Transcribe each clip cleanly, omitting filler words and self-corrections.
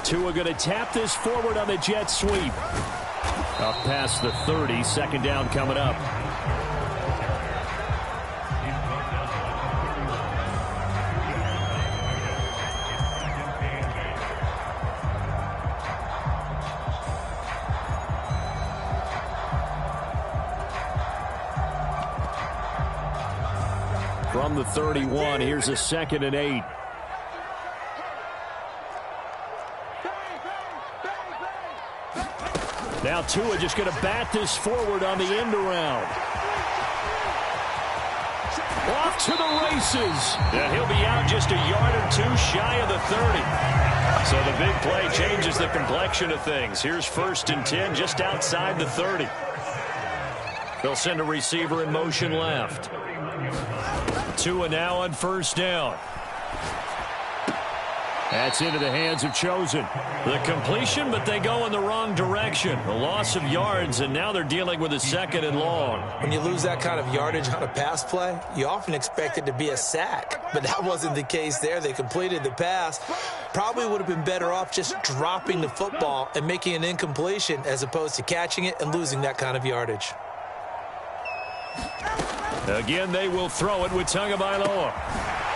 Tua going to tap this forward on the jet sweep. Up past the 30, second down coming up. From the 31, here's a 2nd and 8. Now Tua just going to bat this forward on the end around. Off to the races. And he'll be out just a yard or two shy of the 30. So the big play changes the complexion of things. Here's 1st and 10 just outside the 30. They'll send a receiver in motion left. Tua now on 1st down. That's into the hands of Chosen. The completion, but they go in the wrong direction. A loss of yards, and now they're dealing with a 2nd and long. When you lose that kind of yardage on a pass play, you often expect it to be a sack. But that wasn't the case there. They completed the pass. Probably would have been better off just dropping the football and making an incompletion as opposed to catching it and losing that kind of yardage. Again, they will throw it with Tagovailoa.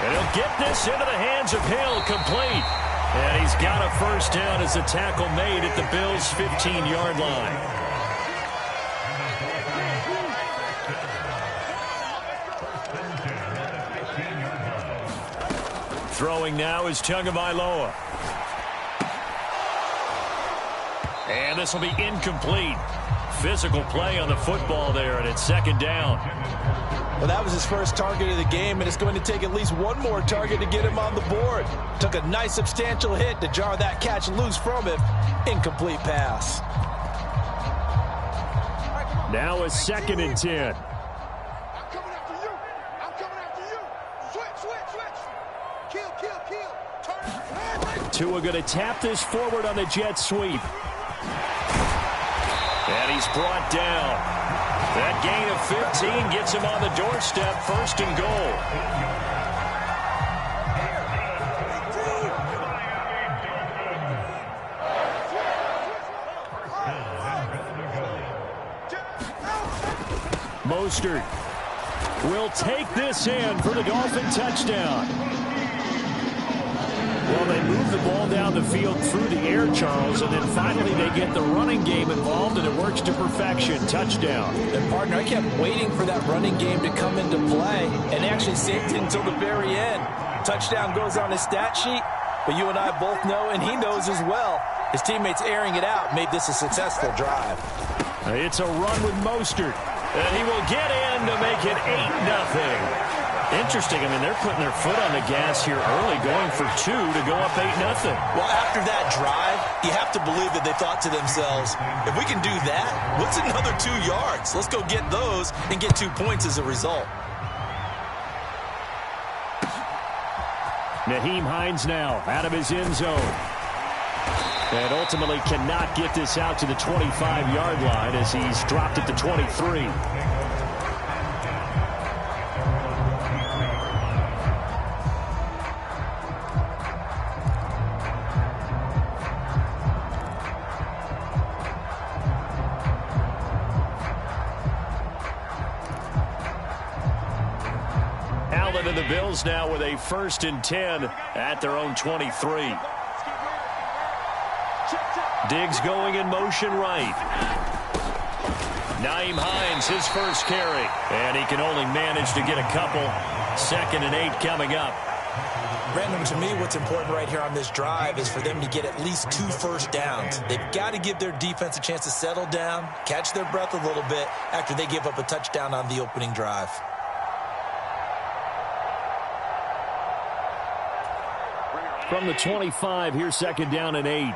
And he'll get this into the hands of Hill, complete. And he's got a 1st down as the tackle made at the Bills' 15-yard line. Throwing now is Tagovailoa. And this will be incomplete. Physical play on the football there, and it's 2nd down. Well, that was his first target of the game, and it's going to take at least one more target to get him on the board. Took a nice substantial hit to jar that catch loose from him. Incomplete pass. Now a 2nd and 10. Tua going to tap this forward on the jet sweep. And he's brought down. That gain of 15 gets him on the doorstep, 1st and goal. Mostert will take this in for the Dolphin touchdown. Well, they move the ball down the field through the air, Charles, and then finally they get the running game involved, and it works to perfection. Touchdown. And, partner, I kept waiting for that running game to come into play, and actually saved it until the very end. Touchdown goes on his stat sheet, but you and I both know, and he knows as well, his teammates airing it out made this a successful drive. It's a run with Mostert, and he will get in to make it 8-0. Interesting. I mean, they're putting their foot on the gas here early, going for 2 to go up 8-0. Well, after that drive, you have to believe that they thought to themselves, if we can do that, what's another 2 yards? Let's go get those and get 2 points as a result. Nyheim Hines now out of his end zone. And ultimately cannot get this out to the 25-yard line as he's dropped at the 23. And the Bills now with a 1st and 10 at their own 23. Diggs going in motion right. Nyheim Hines, his first carry. And he can only manage to get a couple. 2nd and 8 coming up. Brandon, to me, what's important right here on this drive is for them to get at least 2 first downs. They've got to give their defense a chance to settle down, catch their breath a little bit after they give up a touchdown on the opening drive. From the 25, here's 2nd down and 8.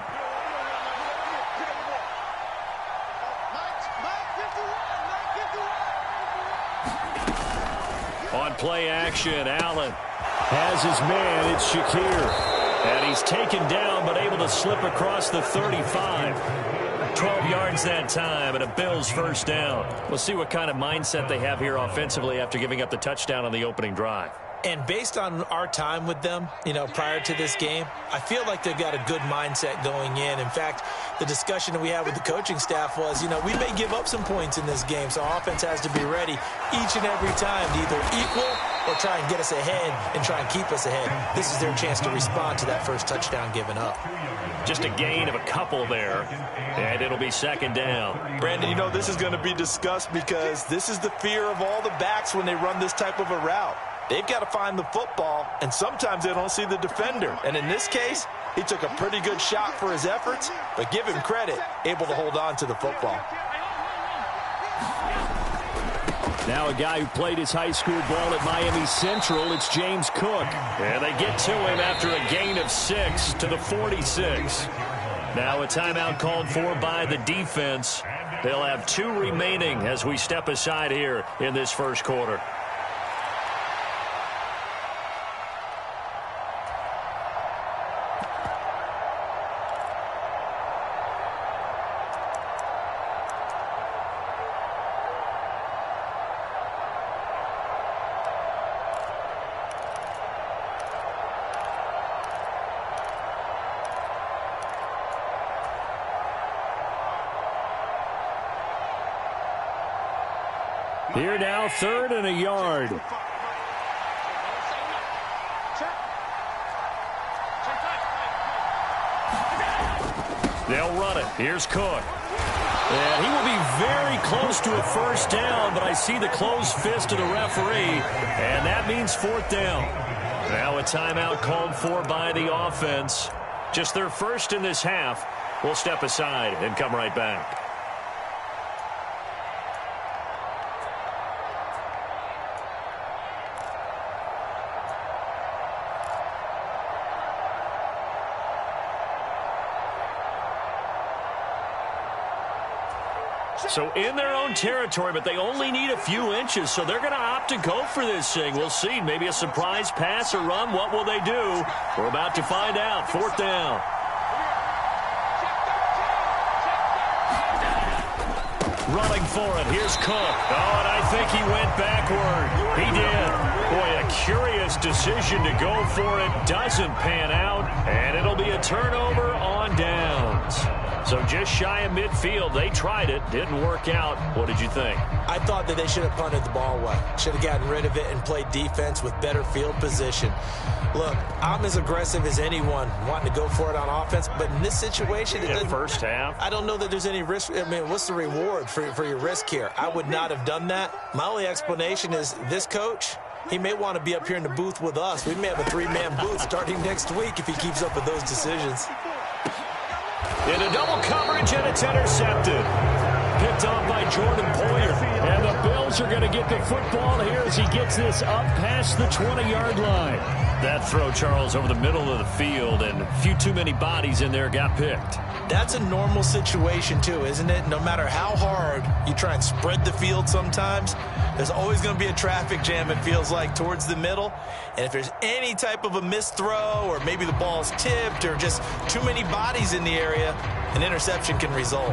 On play action, Allen has his man. It's Shakir. And he's taken down but able to slip across the 35. 12 yards that time and a Bills 1st down. We'll see what kind of mindset they have here offensively after giving up the touchdown on the opening drive. And based on our time with them, prior to this game, I feel like they've got a good mindset going in. In fact, the discussion that we had with the coaching staff was, we may give up some points in this game, so our offense has to be ready each and every time to either equal or try and get us ahead and try and keep us ahead. This is their chance to respond to that first touchdown given up. Just a gain of a couple there, and it'll be second down. Brandon, this is going to be discussed because this is the fear of all the backs when they run this type of a route. They've got to find the football, and sometimes they don't see the defender. And in this case, he took a pretty good shot for his efforts, but give him credit, able to hold on to the football. Now a guy who played his high school ball at Miami Central, it's James Cook. And they get to him after a gain of 6 to the 46. Now a timeout called for by the defense. They'll have 2 remaining as we step aside here in this first quarter. Here now, 3rd and a yard. They'll run it. Here's Cook. And he will be very close to a first down, but I see the closed fist of the referee, and that means 4th down. Now a timeout called for by the offense. Just their first in this half. We'll step aside and come right back. So in their own territory, but they only need a few inches, so they're going to opt to go for this thing. We'll see. Maybe a surprise pass or run. What will they do? We're about to find out. 4th down. Running for it. Here's Cook. Oh, and I think he went backward. He did. Boy, a curious decision to go for it. Doesn't pan out, and it'll be a turnover on downs. So just shy of midfield. They tried it. Didn't work out. What did you think? I thought that they should have punted the ball away. Should have gotten rid of it and played defense with better field position. Look, I'm as aggressive as anyone wanting to go for it on offense, but in this situation, first half, I don't know that there's any risk. I mean, what's the reward for your risk here? I would not have done that. My only explanation is this coach, he may want to be up here in the booth with us. We may have a 3-man booth starting next week if he keeps up with those decisions. Into double coverage, and it's intercepted. Picked off by Jordan Poyer. And the Bills are going to get the football here as he gets this up past the 20-yard line. That throw, Charles, over the middle of the field, and a few too many bodies in there got picked. That's a normal situation, too, isn't it? No matter how hard you try and spread the field sometimes, there's always going to be a traffic jam, it feels like, towards the middle. And if there's any type of a missed throw or maybe the ball's tipped or just too many bodies in the area, an interception can result.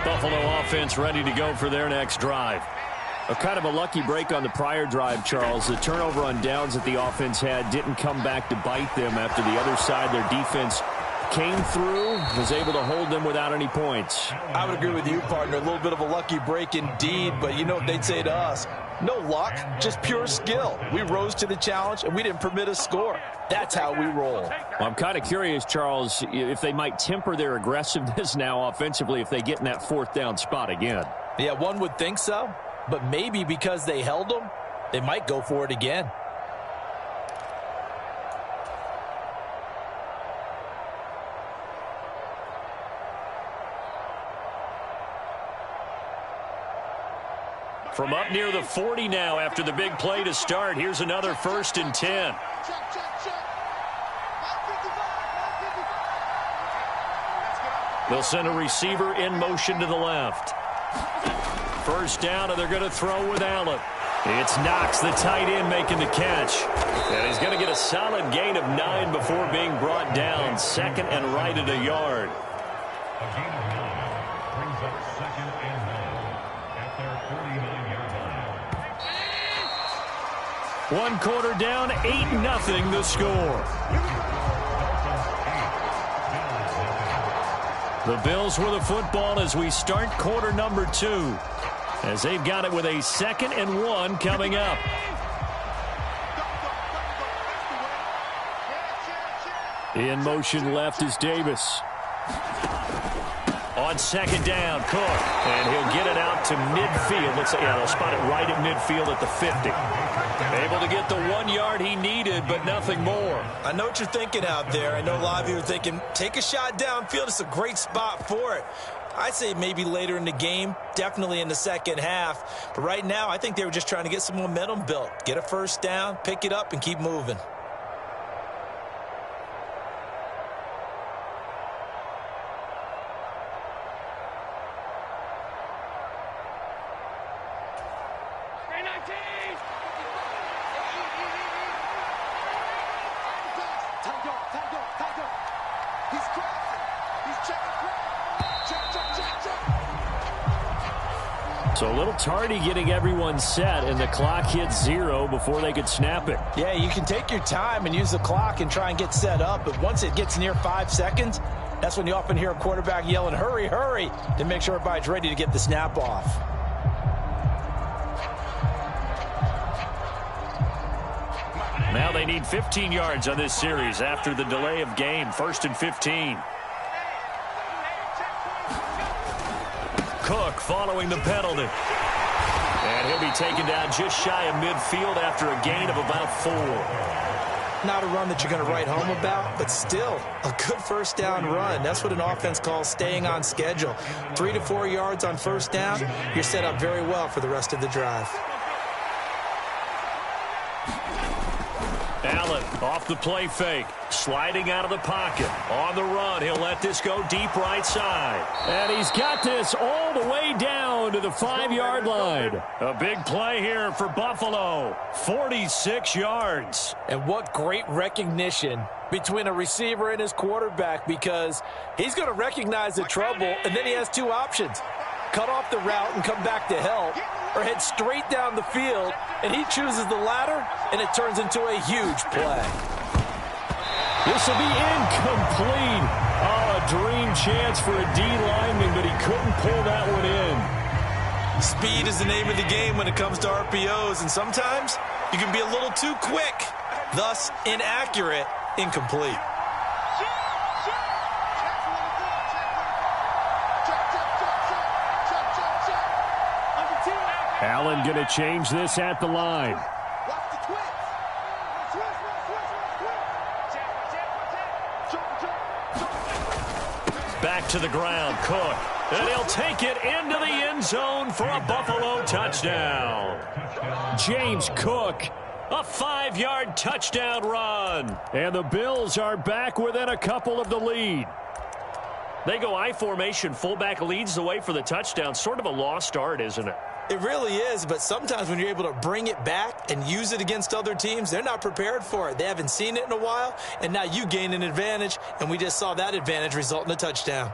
Buffalo offense ready to go for their next drive. A kind of a lucky break on the prior drive, Charles. The turnover on downs that the offense had didn't come back to bite them after the other side. Their defense came through, was able to hold them without any points. I would agree with you, partner. A little bit of a lucky break indeed, but you know what they'd say to us? No luck, just pure skill. We rose to the challenge, and we didn't permit a score. That's how we roll. Well, I'm kind of curious, Charles, if they might temper their aggressiveness now offensively if they get in that 4th down spot again. Yeah, one would think so, but maybe because they held them, they might go for it again. From up near the 40 now after the big play to start. Here's another 1st and 10. They'll send a receiver in motion to the left. First down, and they're going to throw with Allen. It's Knox, the tight end, making the catch. And he's going to get a solid gain of 9 before being brought down. 2nd and right at a yard. A gain of 9 brings up 2nd and 9 at their 49-yard line. One quarter down, 8-0 the score. The Bills with the football as we start quarter number 2. As they've got it with a 2nd and 1 coming up. In motion left is Davis. On 2nd down, Cook. And he'll get it out to midfield. They'll spot it right at midfield at the 50. Able to get the 1 yard he needed, but nothing more. I know what you're thinking out there. I know a lot of you are thinking, take a shot downfield. It's a great spot for it. I'd say maybe later in the game, definitely in the second half. But right now, I think they were just trying to get some momentum built. Get a first down, pick it up, and keep moving. So a little tardy getting everyone set, and the clock hits 0 before they could snap it. Yeah, you can take your time and use the clock and try and get set up, but once it gets near 5 seconds, that's when you often hear a quarterback yelling, hurry, hurry, to make sure everybody's ready to get the snap off. Now they need 15 yards on this series after the delay of game. 1st and 15. Cook following the penalty. And he'll be taken down just shy of midfield after a gain of about 4. Not a run that you're going to write home about, but still a good first down run. That's what an offense calls staying on schedule. 3 to 4 yards on first down, you're set up very well for the rest of the drive. Allen off the play fake, sliding out of the pocket. On the run, he'll let this go deep right side. And he's got this all the way down to the 5-yard line. A big play here for Buffalo. 46 yards. And what great recognition between a receiver and his quarterback, because he's going to recognize the trouble, and then he has 2 options. Cut off the route and come back to help, or head straight down the field, and he chooses the latter, and it turns into a huge play. This will be incomplete. Oh, a dream chance for a D lineman, but he couldn't pull that one in. Speed is the name of the game when it comes to RPOs, and sometimes you can be a little too quick, thus inaccurate, incomplete. Allen going to change this at the line. Back to the ground, Cook. And he'll take it into the end zone for a Buffalo touchdown. James Cook, a 5-yard touchdown run. And the Bills are back within a couple of the lead. They go I formation. Fullback leads the way for the touchdown. Sort of a lost art, isn't it? It really is, but sometimes when you're able to bring it back and use it against other teams, they're not prepared for it. They haven't seen it in a while, and now you gain an advantage, and we just saw that advantage result in a touchdown.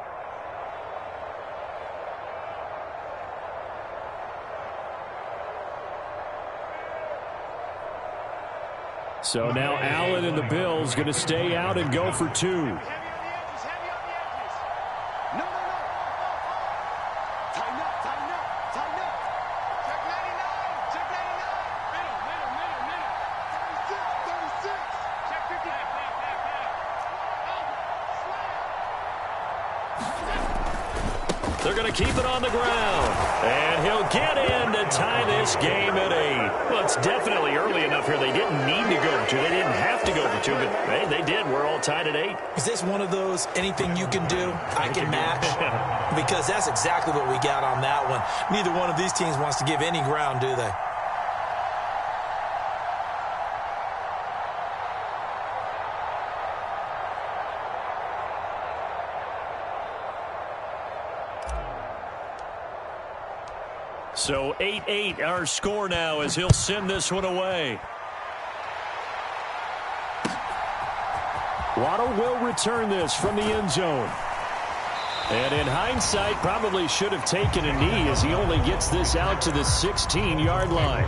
So now Allen and the Bills going to stay out and go for 2. They're going to keep it on the ground. And he'll get in to tie this game at 8. Well, it's definitely early enough here. They didn't need to go for 2. They didn't have to go for 2, but hey, they did. We're all tied at 8. Is this one of those anything you can do, I can match? Because that's exactly what we got on that one. Neither one of these teams wants to give any ground, do they? So 8-8 our score now as he'll send this one away. Waddle will return this from the end zone. And in hindsight, probably should have taken a knee as he only gets this out to the 16-yard line.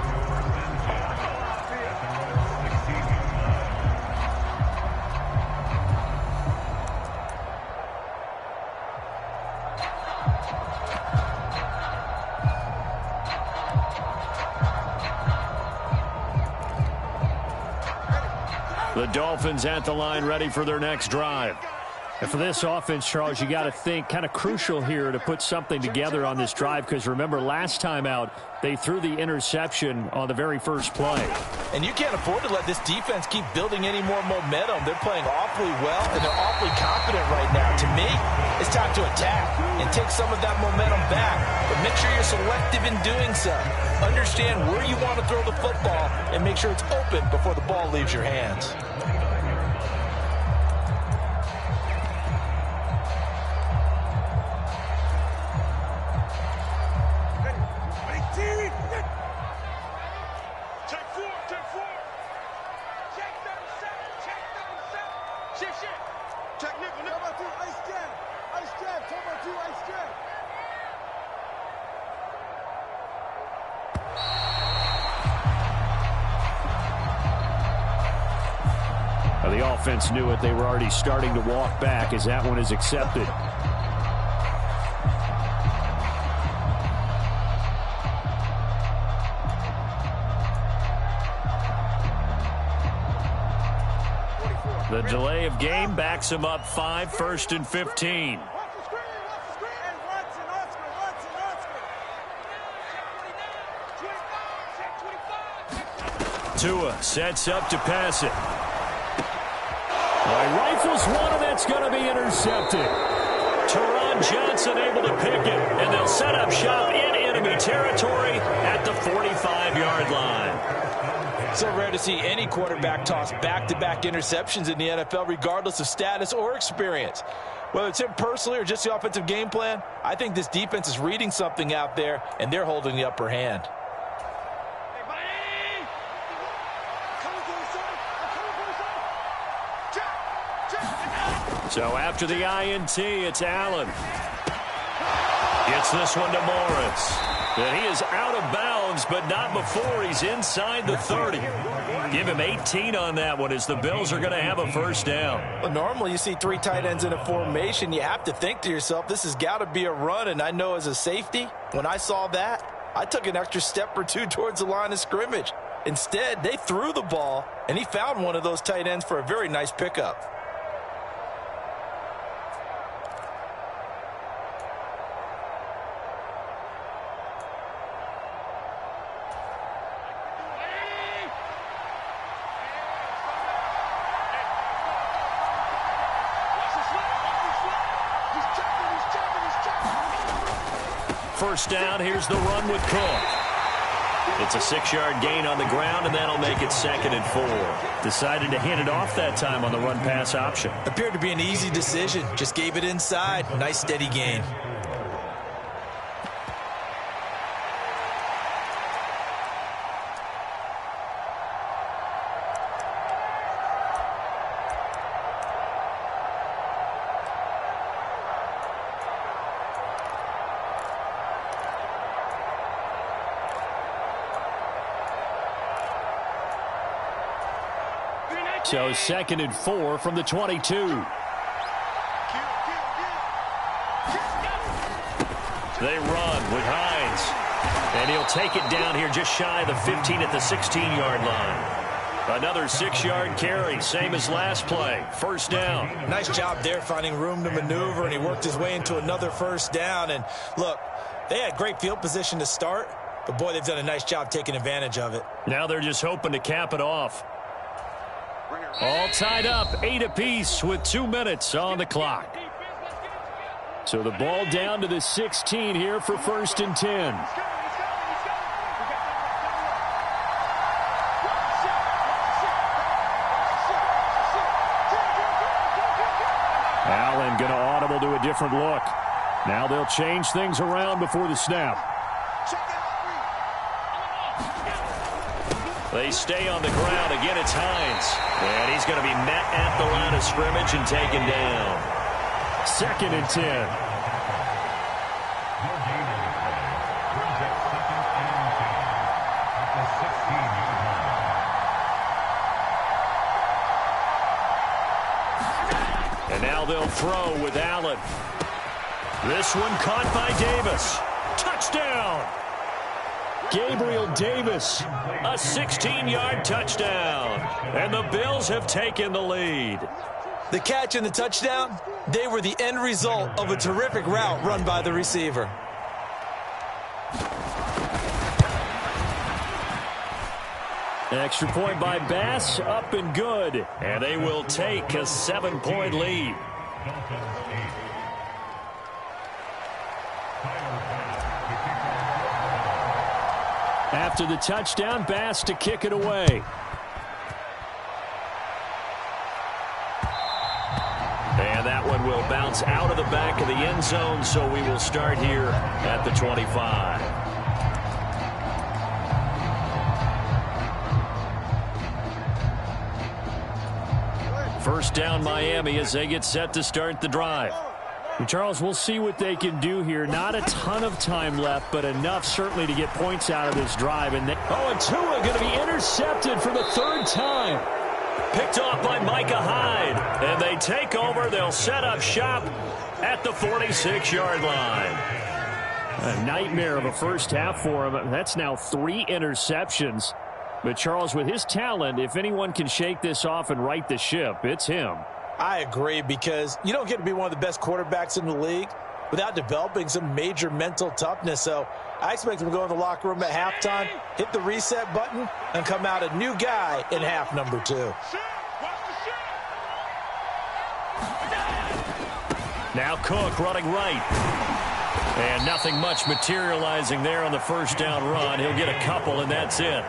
Dolphins at the line, ready for their next drive. And for this offense, Charles, you got to think kind of crucial here to put something together on this drive, because remember last time out they threw the interception on the very first play. And you can't afford to let this defense keep building any more momentum. They're playing awfully well, and they're awfully confident right now. To me, it's time to attack and take some of that momentum back. But make sure you're selective in doing so. Understand where you want to throw the football and make sure it's open before the ball leaves your hands. The offense knew it. They were already starting to walk back as that one is accepted. The delay of game backs him up 5, 1st and 15. Tua sets up to pass it. Rifles one, and that's going to be intercepted. Teron Johnson able to pick it, and they'll set up shop in enemy territory at the 45-yard line. So rare to see any quarterback toss back-to-back interceptions in the NFL, regardless of status or experience. Whether it's him personally or just the offensive game plan, I think this defense is reading something out there, and they're holding the upper hand. So after the INT, it's Allen. Gets this one to Morris. And he is out of bounds, but not before he's inside the 30. Give him 18 on that one as the Bills are going to have a first down. Well, normally you see 3 tight ends in a formation. You have to think to yourself, this has got to be a run. And I know as a safety, when I saw that, I took an extra step or two towards the line of scrimmage. Instead, they threw the ball, and he found one of those tight ends for a very nice pickup. First down, here's the run with Cook. It's a 6-yard gain on the ground, and that'll make it 2nd and 4. Decided to hand it off that time on the run-pass option. Appeared to be an easy decision. Just gave it inside. Nice, steady gain. So 2nd and 4 from the 22. They run with Hines. And he'll take it down here just shy of the 15 at the 16-yard line. Another 6-yard carry, same as last play. First down. Nice job there finding room to maneuver, and he worked his way into another first down. And look, they had great field position to start, but boy, they've done a nice job taking advantage of it. Now they're just hoping to cap it off. All tied up, 8 apiece with 2 minutes on the clock. So the ball down to the 16 here for 1st and 10. Allen going to audible to a different look. Now they'll change things around before the snap. They stay on the ground. Again, it's Hines. And he's going to be met at the line of scrimmage and taken down. 2nd and 10. And now they'll throw with Allen. This one caught by Davis. Touchdown! Gabriel Davis. A 16-yard touchdown. And the Bills have taken the lead. The catch and the touchdown, they were the end result of a terrific route run by the receiver. Extra point by Bass, up and good. And they will take a 7-point lead. After the touchdown, Bass to kick it away. And that one will bounce out of the back of the end zone, so we will start here at the 25. First down, Miami, as they get set to start the drive. And Charles, we'll see what they can do here. Not a ton of time left, but enough certainly to get points out of this drive. And Tua going to be intercepted for the third time. Picked off by Micah Hyde. And they take over. They'll set up shop at the 46-yard line. A nightmare of a first half for him. That's now 3 interceptions. But Charles, with his talent, if anyone can shake this off and right the ship, it's him. I agree, because you don't get to be one of the best quarterbacks in the league without developing some major mental toughness. So I expect him to go in the locker room at halftime, hit the reset button, and come out a new guy in half number 2. Now Cook running right. And nothing much materializing there on the first down run. He'll get a couple, and that's it.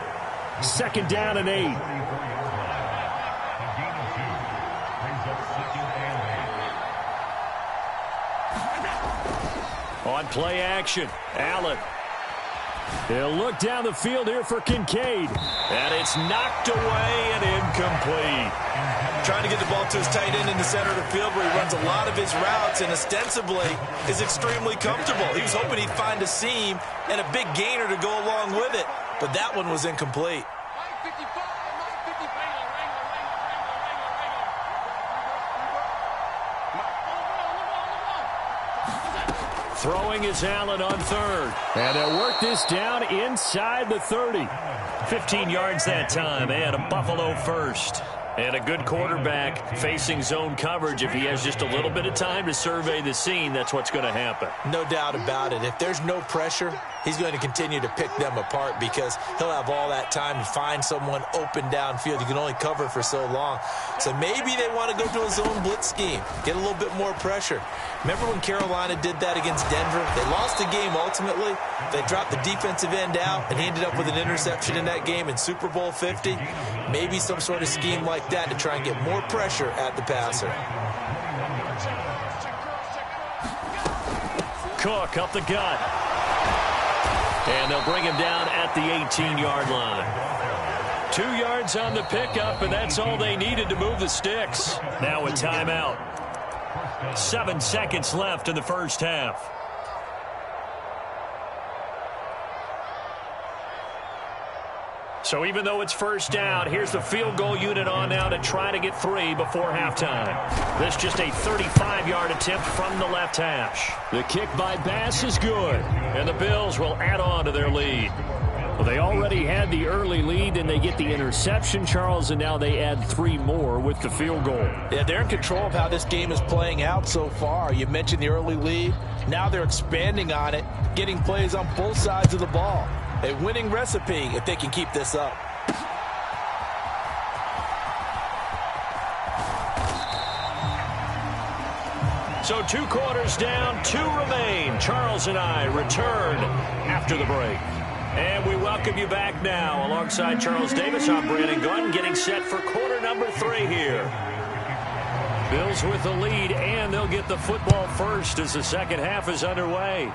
Second down and 8. On play action, Allen. He'll look down the field here for Kincaid. And it's knocked away and incomplete. Trying to get the ball to his tight end in the center of the field where he runs a lot of his routes and ostensibly is extremely comfortable. He was hoping he'd find a seam and a big gainer to go along with it, but that one was incomplete. Throwing is Allen on third. And they'll work this down inside the 30. 15 yards that time, and a Buffalo first. And a good quarterback facing zone coverage. If he has just a little bit of time to survey the scene, that's what's going to happen. No doubt about it. If there's no pressure, he's going to continue to pick them apart because he'll have all that time to find someone open downfield. You can only cover for so long. So maybe they want to go to a zone blitz scheme, get a little bit more pressure. Remember when Carolina did that against Denver? They lost the game ultimately. They dropped the defensive end out, and he ended up with an interception in that game in Super Bowl 50. Maybe some sort of scheme like that to try and get more pressure at the passer. Cook up the gut. And they'll bring him down at the 18-yard line. 2 yards on the pickup, and that's all they needed to move the sticks. Now a timeout. 7 seconds left in the first half. So even though it's first down, here's the field goal unit on now to try to get 3 before halftime. This just a 35-yard attempt from the left hash. The kick by Bass is good. And the Bills will add on to their lead. Well, they already had the early lead, and they get the interception, Charles, and now they add 3 more with the field goal. Yeah, they're in control of how this game is playing out so far. You mentioned the early lead. Now they're expanding on it, getting plays on both sides of the ball. A winning recipe if they can keep this up. So 2 quarters down, 2 remain. Charles and I return after the break. And we welcome you back now. Alongside Charles Davis, I'm Brandon Gunn, getting set for quarter number 3 here. Bills with the lead, and they'll get the football first as the second half is underway.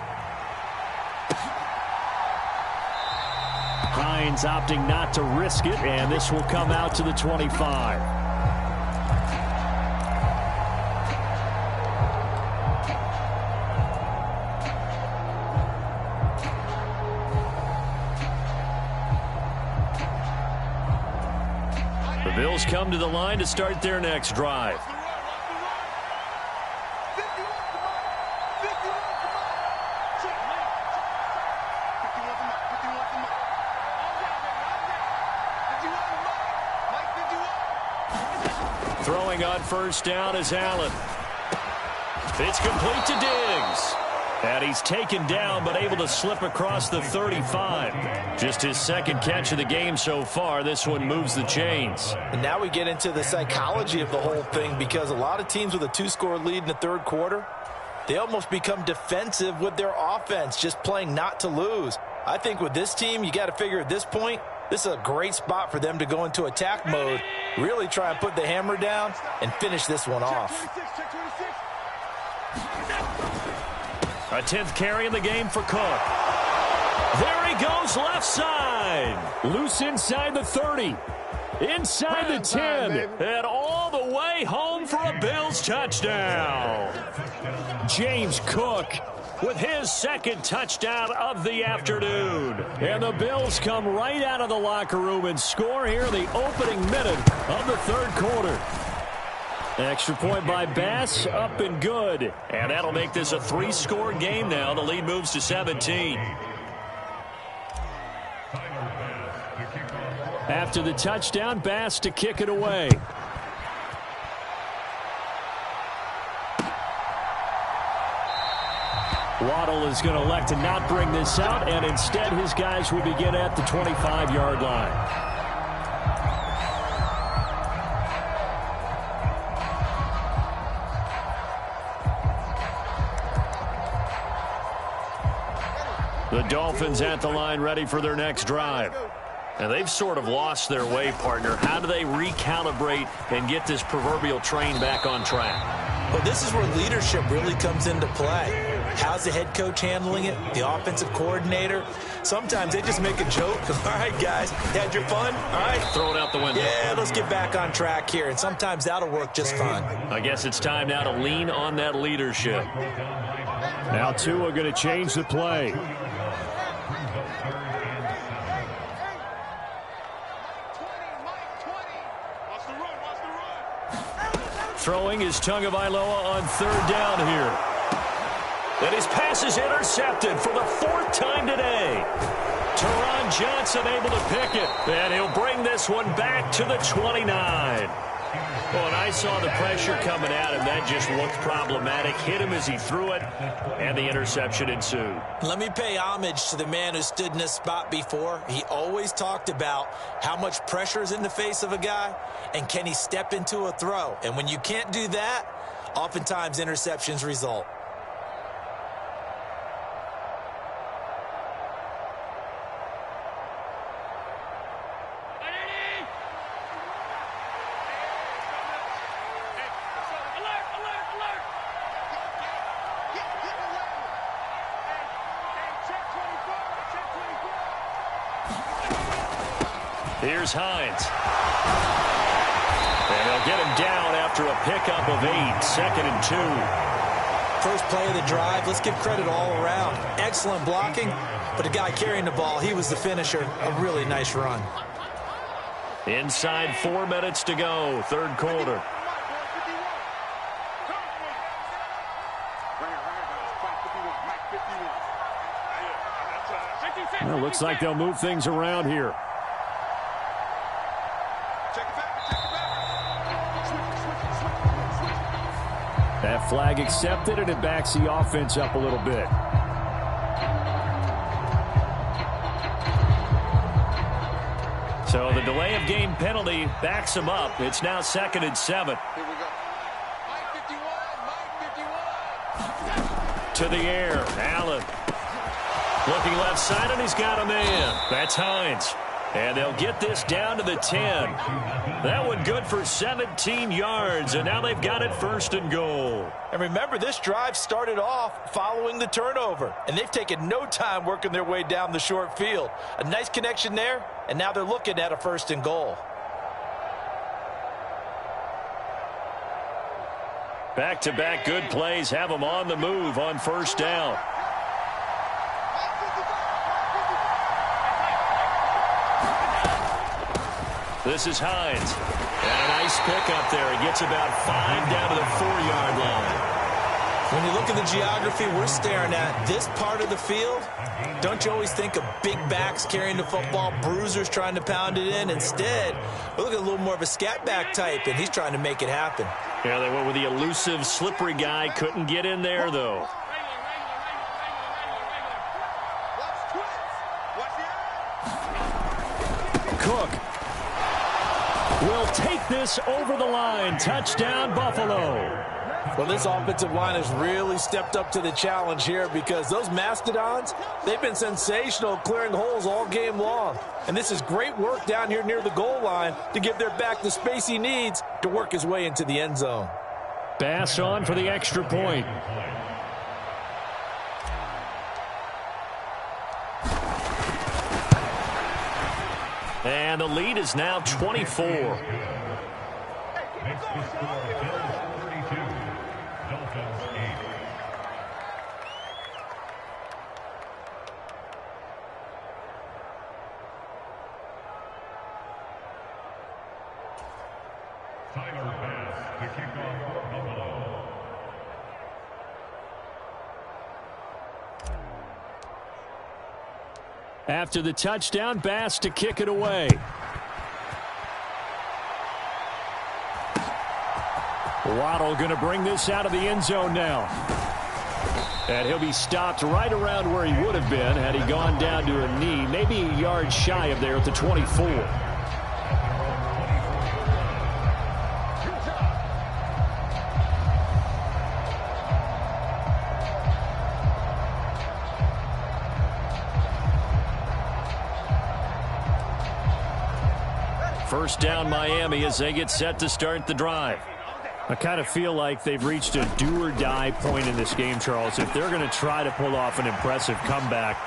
Hines opting not to risk it, and this will come out to the 25. The Bills come to the line to start their next drive. on first down is Allen. It's complete to Diggs. And he's taken down, but able to slip across the 35. Just his second catch of the game so far. This one moves the chains. And now we get into the psychology of the whole thing, because a lot of teams with a 2-score lead in the third quarter, they almost become defensive with their offense, just playing not to lose. I think with this team, you got to figure at this point, this is a great spot for them to go into attack mode, really try and put the hammer down and finish this one off. A 10th carry in the game for Cook. There he goes left side. Loose inside the 30. Inside the 10. And all the way home for a Bills touchdown. James Cook with his second touchdown of the afternoon. And the Bills come right out of the locker room and score here in the opening minute of the third quarter. Extra point by Bass, up and good. And that'll make this a 3-score game now. The lead moves to 17. After the touchdown, Bass to kick it away. Waddle is going to elect to not bring this out, and instead his guys will begin at the 25-yard line. The Dolphins at the line, ready for their next drive. And they've sort of lost their way, partner. How do they recalibrate and get this proverbial train back on track? Well, this is where leadership really comes into play. How's the head coach handling it? The offensive coordinator? Sometimes they just make a joke. All right, guys, had your fun? All right. Throw it out the window. Yeah, let's get back on track here. And sometimes that'll work just fine. I guess it's time now to lean on that leadership. Now Tua going to change the play. Throwing is Tagovailoa on third down here. And his pass is intercepted for the 4th time today. Teron Johnson able to pick it. And he'll bring this one back to the 29. Well, and I saw the pressure coming at him. That just looked problematic. Hit him as he threw it, and the interception ensued. Let me pay homage to the man who stood in this spot before. He always talked about how much pressure is in the face of a guy, and can he step into a throw. And when you can't do that, oftentimes interceptions result. Here's Hines. And they'll get him down after a pickup of 8, 2nd and 2. First play of the drive, let's give credit all around. Excellent blocking, but the guy carrying the ball, he was the finisher. A really nice run. Inside 4 minutes to go, third quarter. Well, looks like they'll move things around here. That flag accepted, and it backs the offense up a little bit. So the delay of game penalty backs him up. It's now 2nd and 7. Here we go. Mike 51. To the air, Allen. Looking left side, and he's got a man. That's Hines. And they'll get this down to the 10. That one good for 17 yards, and now they've got it 1st and goal. And remember, this drive started off following the turnover, and they've taken no time working their way down the short field. A nice connection there, and now they're looking at a 1st and goal. Back-to-back good plays have them on the move on 1st down. This is Hines. And a nice pickup there. He gets about 5 down to the 4-yard line. When you look at the geography we're staring at, this part of the field, don't you always think of big backs carrying the football, bruisers trying to pound it in? Instead, we're looking at a little more of a scat back type, and he's trying to make it happen. Yeah, they went with the elusive, slippery guy. Couldn't get in there, though. Cook will take this over the line. Touchdown, Buffalo. Well, this offensive line has really stepped up to the challenge here because those Mastodons, they've been sensational clearing holes all game long. And this is great work down here near the goal line to give their back the space he needs to work his way into the end zone. Bass on for the extra point. And the lead is now 24. Makes the score Bills 32, Dolphins 8. Tyler Bass to kick off for Buffalo. After the touchdown, Bass to kick it away. Waddle going to bring this out of the end zone now. And he'll be stopped right around where he would have been had he gone down to a knee, maybe a yard shy of there at the 24. First down, Miami, as they get set to start the drive. I kind of feel like they've reached a do-or-die point in this game, Charles. If they're going to try to pull off an impressive comeback,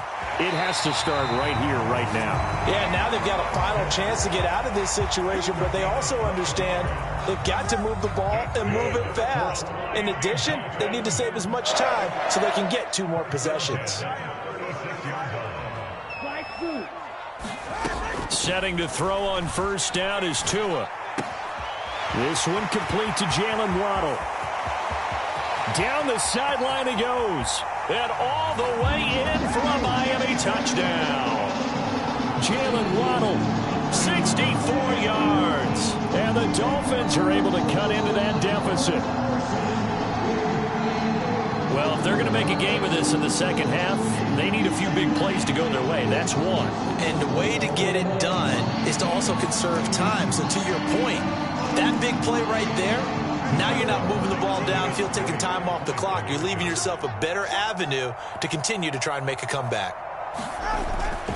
it has to start right here, right now. Yeah, now they've got a final chance to get out of this situation, but they also understand they've got to move the ball and move it fast. In addition, they need to save as much time so they can get 2 more possessions. Setting to throw on first down is Tua. This one complete to Jalen Waddle. Down the sideline he goes. And all the way in for a Miami touchdown. Jalen Waddle, 64 yards. And the Dolphins are able to cut into that deficit. Well, if they're going to make a game of this in the second half, they need a few big plays to go their way. That's one. And the way to get it done is to also conserve time. So to your point, that big play right there, now you're not moving the ball downfield, taking time off the clock. You're leaving yourself a better avenue to continue to try and make a comeback.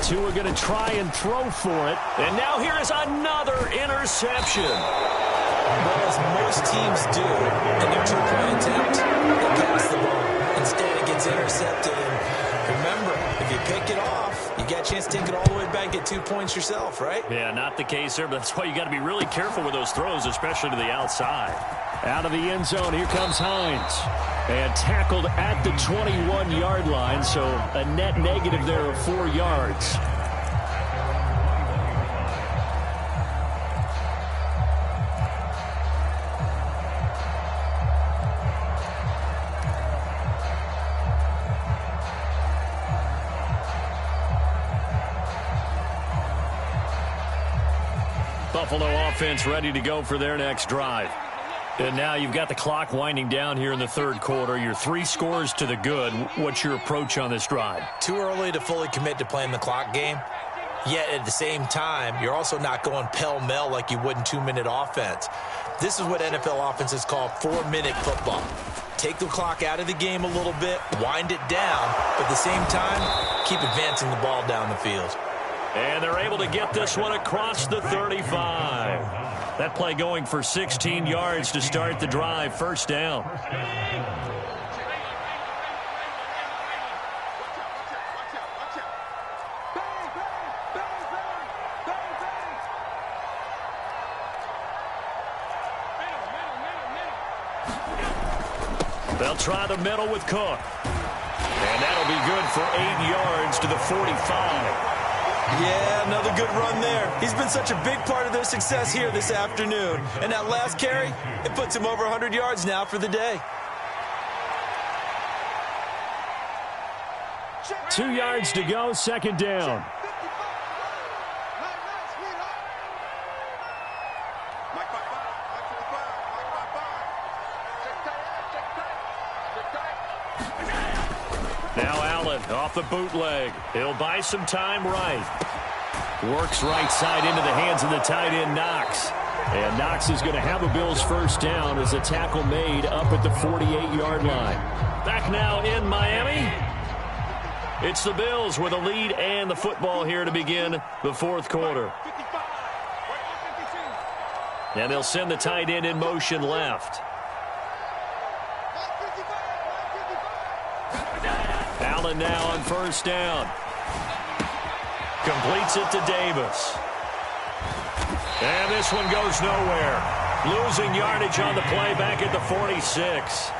Tua going to try and throw for it. And now here is another interception. Well, as most teams do in their 2-point attempt, they pass the ball. Instead, it gets intercepted. And remember, if you pick it off, you got a chance to take it all the way back, get 2 points yourself, right? Yeah, not the case there, but that's why you got to be really careful with those throws, especially to the outside. Out of the end zone, here comes Hines. And tackled at the 21-yard line, so a net negative there of 4 yards. Buffalo offense ready to go for their next drive. And now you've got the clock winding down here in the third quarter. You're 3 scores to the good. What's your approach on this drive? Too early to fully commit to playing the clock game. Yet at the same time, you're also not going pell-mell like you would in 2-minute offense. This is what NFL offenses call 4-minute football. Take the clock out of the game a little bit, wind it down, but at the same time, keep advancing the ball down the field. And they're able to get this one across the 35. That play going for 16 yards to start the drive. First down. They'll try the middle with Cook. And that'll be good for 8 yards to the 45. Yeah, another good run there. He's been such a big part of their success here this afternoon. And that last carry, it puts him over 100 yards now for the day. 2 yards to go, second down. Now Allen off the bootleg. He'll buy some time right. Works right side into the hands of the tight end, Knox. And Knox is going to have a Bills first down as a tackle made up at the 48-yard line. Back now in Miami. It's the Bills with a lead and the football here to begin the fourth quarter. And they'll send the tight end in motion left. Allen now on first down. Completes it to Davis. And this one goes nowhere. Losing yardage on the play back at the 46.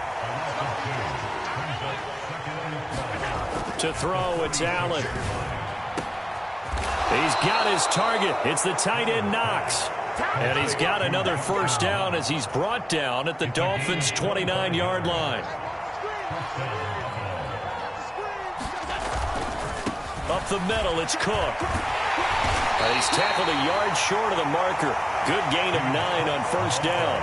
To throw, it's Allen. He's got his target. It's the tight end, Knox. And he's got another first down as he's brought down at the Dolphins' 29-yard line. Up the middle, it's Cook. And he's tackled a yard short of the marker. Good gain of 9 on first down.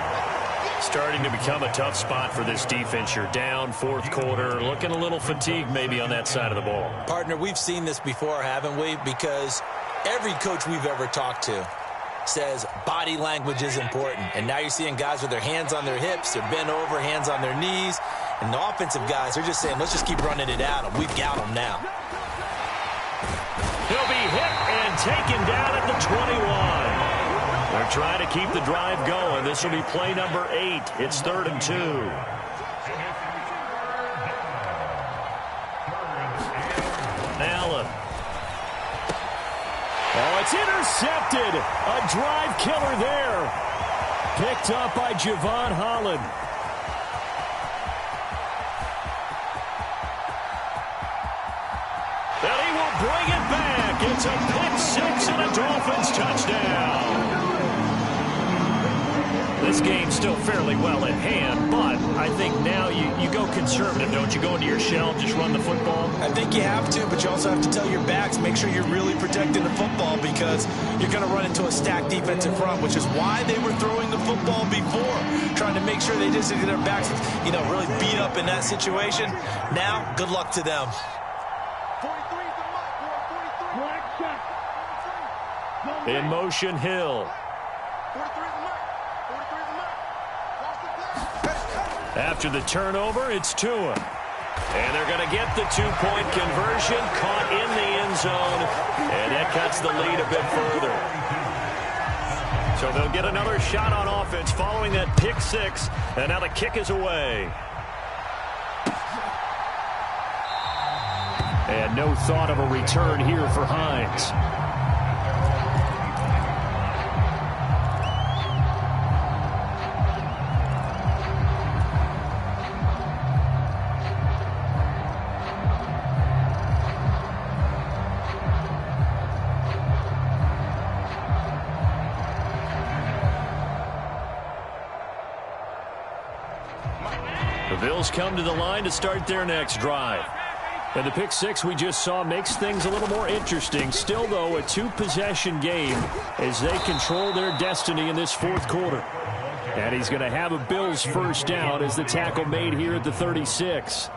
Starting to become a tough spot for this defense. You're down fourth quarter, looking a little fatigued maybe on that side of the ball. Partner, we've seen this before, haven't we? Because every coach we've ever talked to says body language is important. And now you're seeing guys with their hands on their hips, they're bent over, hands on their knees. And the offensive guys are just saying, let's just keep running it at them. We've got them now. He'll be hit and taken down at the 21. They're trying to keep the drive going. This will be play number 8. It's 3rd and 2. Allen. Oh, it's intercepted. A drive killer there. Picked up by Javon Holland. And he will bring it back. It's a pick 6 and a Dolphins touchdown. This game's still fairly well in hand, but I think now you go conservative, don't you? Go into your shell, just run the football? I think you have to, but you also have to tell your backs, make sure you're really protecting the football because you're going to run into a stacked defensive front, which is why they were throwing the football before, trying to make sure they just get their backs, really beat up in that situation. Now, good luck to them. In motion, Hill. After the turnover, it's Tua. And they're going to get the two-point conversion, caught in the end zone, and that cuts the lead a bit further. So they'll get another shot on offense following that pick 6, and now the kick is away. And no thought of a return here for Hines. The Bills come to the line to start their next drive. And the pick 6 we just saw makes things a little more interesting. Still, though, a 2-possession game as they control their destiny in this fourth quarter. And he's going to have a Bills first down as the tackle made here at the 36.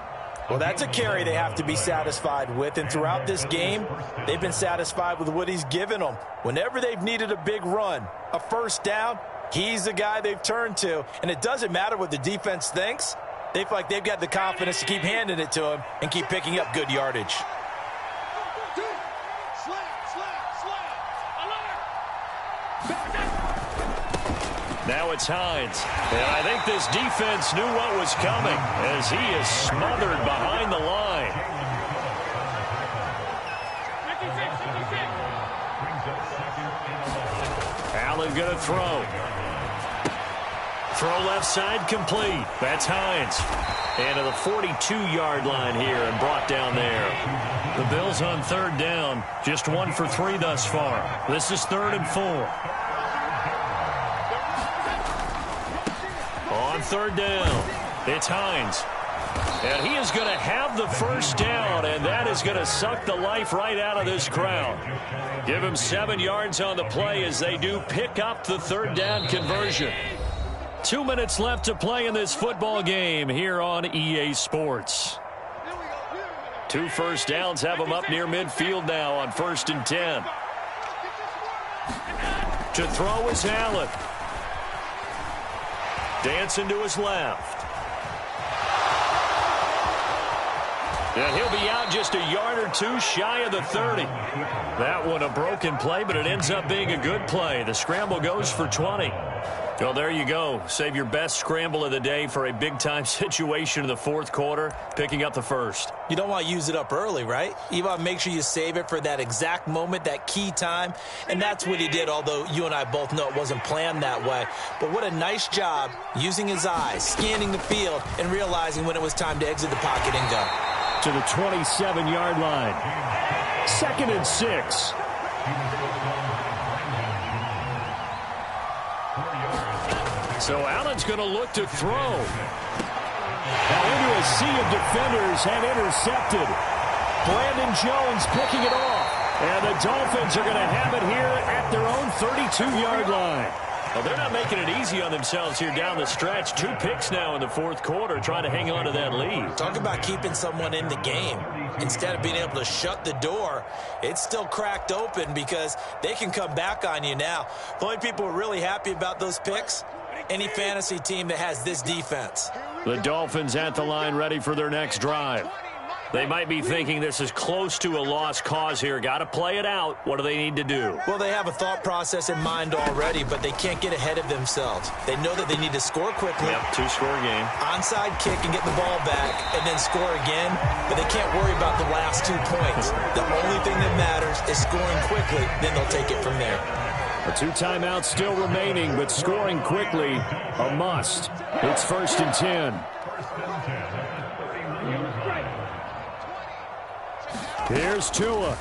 Well, that's a carry they have to be satisfied with. And throughout this game, they've been satisfied with what he's given them. Whenever they've needed a big run, a first down, he's the guy they've turned to. And it doesn't matter what the defense thinks. They feel like they've got the confidence to keep handing it to him and keep picking up good yardage. Now it's Hines. And I think this defense knew what was coming as he is smothered behind the line. Allen going to throw. Throw left side complete. That's Hines. And to the 42-yard line here and brought down there. The Bills on third down. Just 1 for 3 thus far. This is 3rd and 4. On third down, it's Hines. And he is going to have the first down, and that is going to suck the life right out of this crowd. Give him 7 yards on the play as they do pick up the third down conversion. 2 minutes left to play in this football game here on EA Sports. 2 first downs have them up near midfield now on 1st and 10. To throw is Allen. Dancing to his left. And he'll be out just a yard or 2 shy of the 30. That one a broken play, but it ends up being a good play. The scramble goes for 20. Well, there you go. Save your best scramble of the day for a big-time situation in the 4th quarter, picking up the first. You don't want to use it up early, right? You want to make sure you save it for that exact moment, that key time. And that's what he did, although you and I both know it wasn't planned that way. But what a nice job using his eyes, scanning the field, and realizing when it was time to exit the pocket and go. To the 27-yard line. 2nd and 6. So Allen's going to look to throw. Now into a sea of defenders and intercepted. Brandon Jones picking it off. And the Dolphins are going to have it here at their own 32-yard line. Well, they're not making it easy on themselves here down the stretch. 2 picks now in the 4th quarter, trying to hang on to that lead. Talk about keeping someone in the game. Instead of being able to shut the door, it's still cracked open because they can come back on you now. The only people who are really happy about those picks, any fantasy team that has this defense. The Dolphins at the line ready for their next drive. They might be thinking this is close to a lost cause here. Got to play it out. What do they need to do? Well, they have a thought process in mind already, but they can't get ahead of themselves. They know that they need to score quickly. Yep, 2-score game. Onside kick and get the ball back and then score again, but they can't worry about the last 2 points. The only thing that matters is scoring quickly, then they'll take it from there. A 2 timeouts still remaining, but scoring quickly, a must. It's 1st and 10. Here's Tua.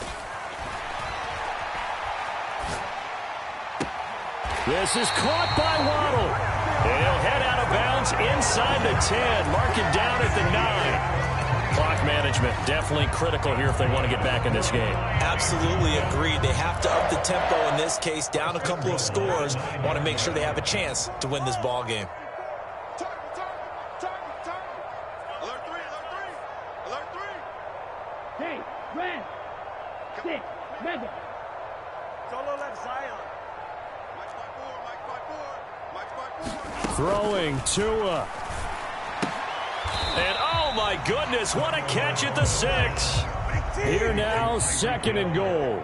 This is caught by Waddle. He'll head out of bounds inside the 10. Mark it down at the 9. Clock management definitely critical here if they want to get back in this game. Absolutely agreed. They have to up the tempo in this case, down a couple of scores. Want to make sure they have a chance to win this ball game. Throwing Tua. And oh my goodness, what a catch at the 6. Here now, 2nd and goal.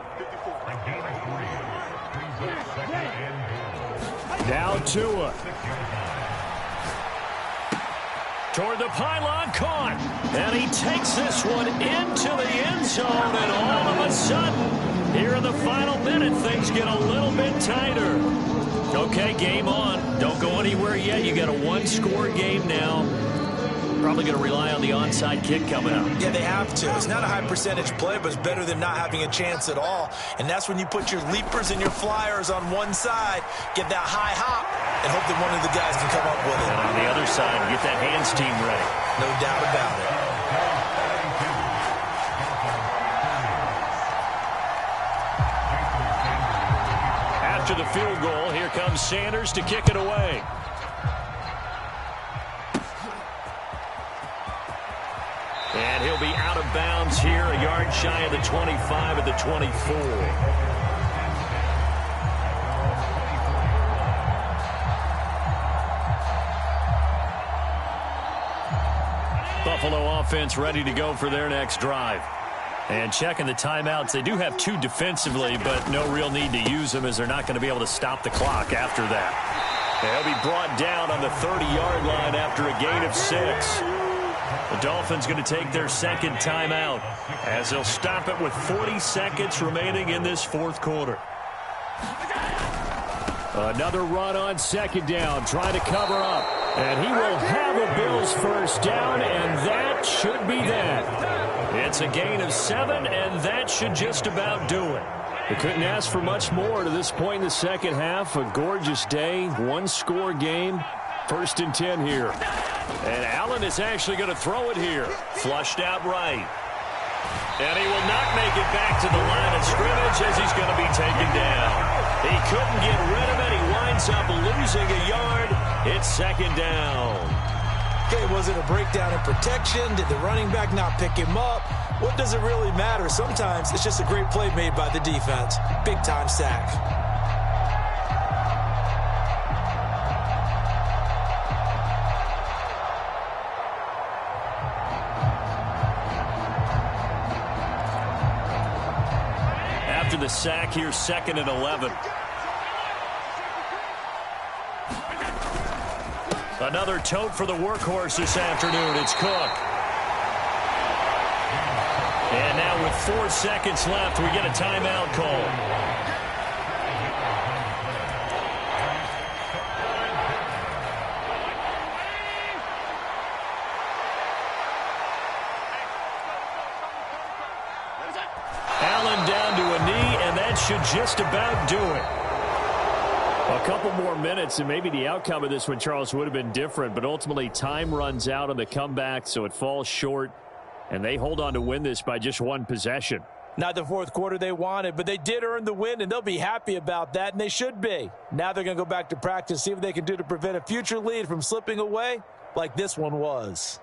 Now Tua. Toward the pylon, caught. And he takes this one into the end zone, and all of a sudden, here in the final minute, things get a little bit tighter. Okay, game on. Don't go anywhere yet. You got a 1-score game now. Probably going to rely on the onside kick coming up. Yeah, they have to. It's not a high percentage play, but it's better than not having a chance at all. And that's when you put your leapers and your flyers on one side, get that high hop, and hope that one of the guys can come up with it. And on the other side, get that hands team ready. No doubt about it. After the field goal, here comes Sanders to kick it away. And he'll be out of bounds here, a yard shy of the 25 at the 24. Buffalo offense ready to go for their next drive. And checking the timeouts, they do have 2 defensively, but no real need to use them as they're not going to be able to stop the clock after that. They'll be brought down on the 30-yard line after a gain of 6. The Dolphins going to take their 2nd timeout as they'll stop it with 40 seconds remaining in this 4th quarter. Another run on 2nd down, trying to cover up. And he will have a Bills first down, and that should be that. It's a gain of 7, and that should just about do it. They couldn't ask for much more to this point in the second half. A gorgeous day, 1-score game. First and 10 here. And Allen is actually going to throw it here. Flushed out right. And he will not make it back to the line of scrimmage as he's going to be taken down. He couldn't get rid of it. He winds up losing a yard. It's second down. Okay, was it a breakdown in protection? Did the running back not pick him up? What does it really matter? Sometimes it's just a great play made by the defense. Big-time sack. After the sack here, 2nd and 11. Another tote for the workhorse this afternoon. It's Cook. And now with 4 seconds left, we get a timeout call. Allen down to a knee, and that should just about do it. A couple more minutes, and maybe the outcome of this one, Charles, would have been different, but ultimately time runs out on the comeback, so it falls short, and they hold on to win this by just 1 possession. Not the fourth quarter they wanted, but they did earn the win, and they'll be happy about that, and they should be. Now they're going to go back to practice, see what they can do to prevent a future lead from slipping away like this one was.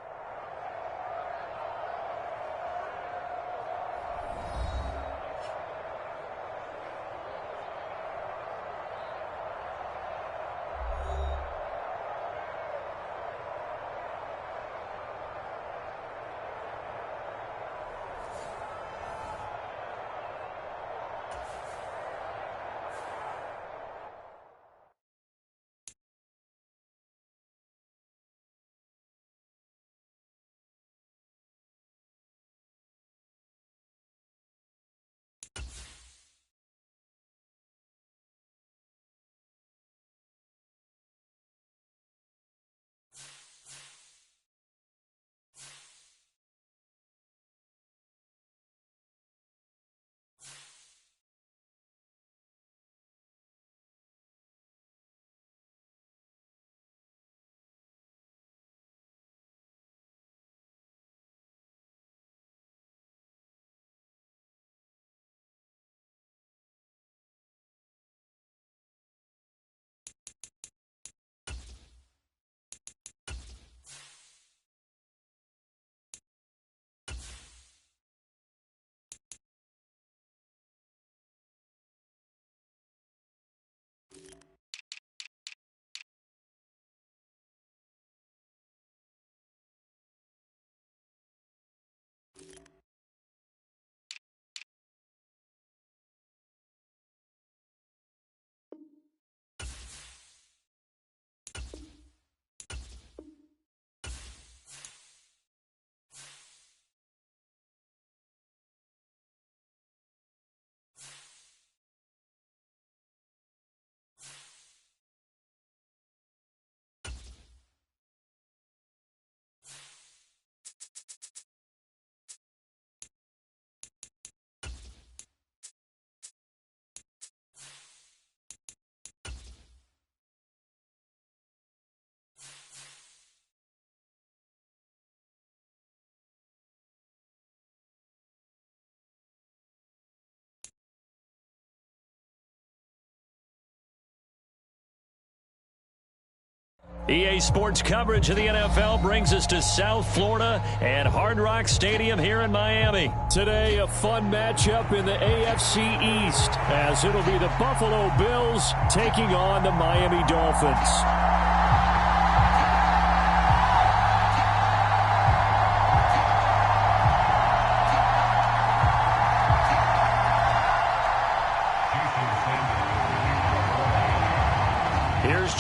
EA Sports coverage of the NFL brings us to South Florida and Hard Rock Stadium here in Miami. Today, a fun matchup in the AFC East, as it'll be the Buffalo Bills taking on the Miami Dolphins.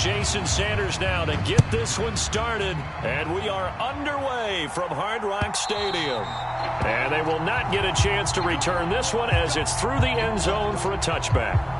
Jason Sanders now to get this one started, and we are underway from Hard Rock Stadium. And they will not get a chance to return this one as it's through the end zone for a touchback.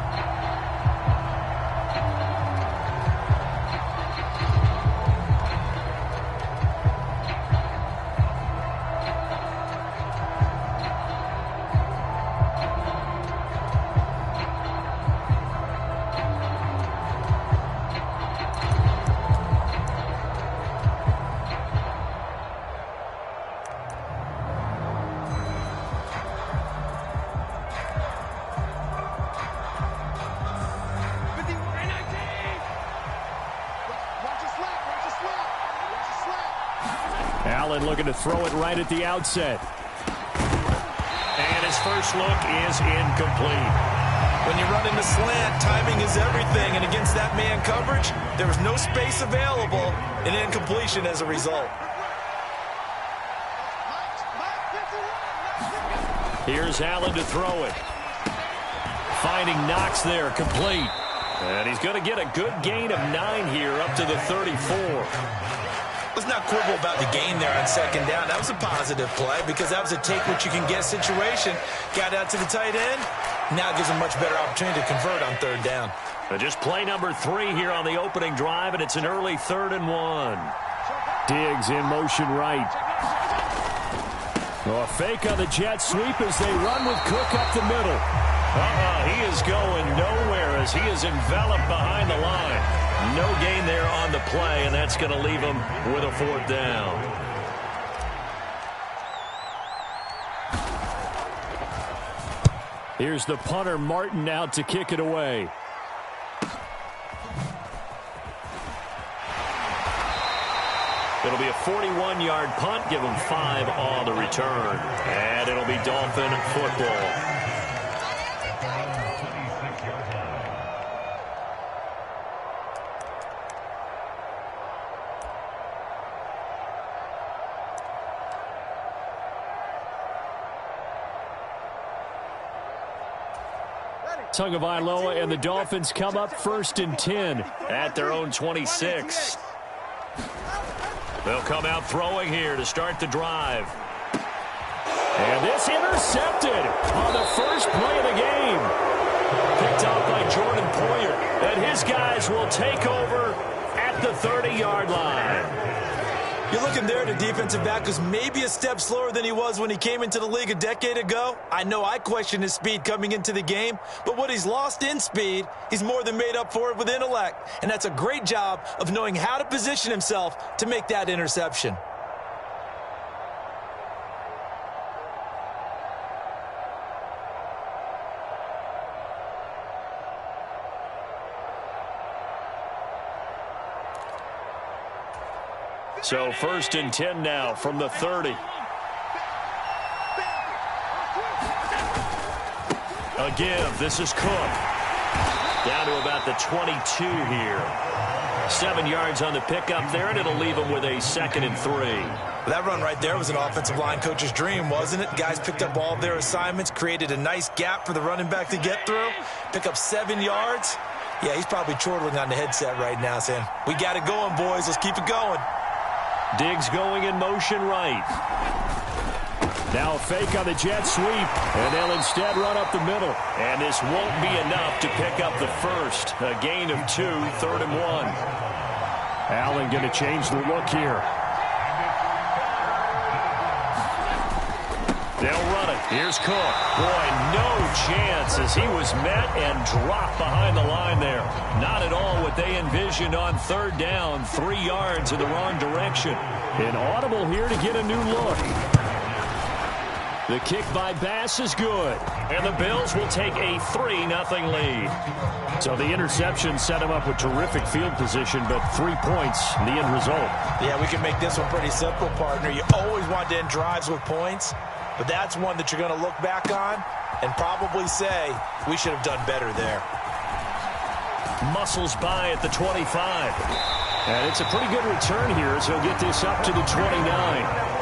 Allen looking to throw it right at the outset. And his first look is incomplete. When you run in the slant, timing is everything. And against that man coverage, there was no space available, and incompletion as a result. Here's Allen to throw it. Finding Knox there, complete. And he's going to get a good gain of 9 here, up to the 34. Let's not quibble about the gain there on second down. That was a positive play because that was a take-what-you-can-get situation. Got out to the tight end. Now it gives him a much better opportunity to convert on third down. But just play number 3 here on the opening drive, and it's an early 3rd and 1. Diggs in motion right. A fake on the jet sweep as they run with Cook up the middle. He is going nowhere as he is enveloped behind the line. No gain there on the play, and that's going to leave him with a 4th down. Here's the punter, Martin, out to kick it away. It'll be a 41-yard punt. Give him 5 on the return. And it'll be Dolphin football. Tagovailoa and the Dolphins come up 1st and 10. At their own 26. They'll come out throwing here to start the drive. And this intercepted on the first play of the game. Picked off by Jordan Poyer. And his guys will take over at the 30-yard line. You're looking there at a defensive back who's maybe a step slower than he was when he came into the league a decade ago. I know I questioned his speed coming into the game, but what he's lost in speed, he's more than made up for it with intellect. And that's a great job of knowing how to position himself to make that interception. So 1st and 10 now from the 30. A give. This is Cook. Down to about the 22 here. 7 yards on the pickup there, and it'll leave him with a 2nd and 3. That run right there was an offensive line coach's dream, wasn't it? Guys picked up all of their assignments, created a nice gap for the running back to get through, pick up 7 yards. Yeah, he's probably chortling on the headset right now saying, we got it going, boys. Let's keep it going. Diggs going in motion right. Now a fake on the jet sweep, and they'll instead run up the middle. And this won't be enough to pick up the first. A gain of 2, 3rd and 1. Allen going to change the look here. They'll run it. Here's Cook. Boy, no chance as he was met and dropped behind the line there. Not at all what they envisioned on 3rd down. 3 yards in the wrong direction. An audible here to get a new look. The kick by Bass is good. And the Bills will take a 3-0 lead. So the interception set him up with terrific field position, but 3 points, the end result. Yeah, we can make this one pretty simple, partner. You always want to end drives with points, but that's one that you're going to look back on and probably say, we should have done better there. Muscles by at the 25. And it's a pretty good return here as he'll get this up to the 29.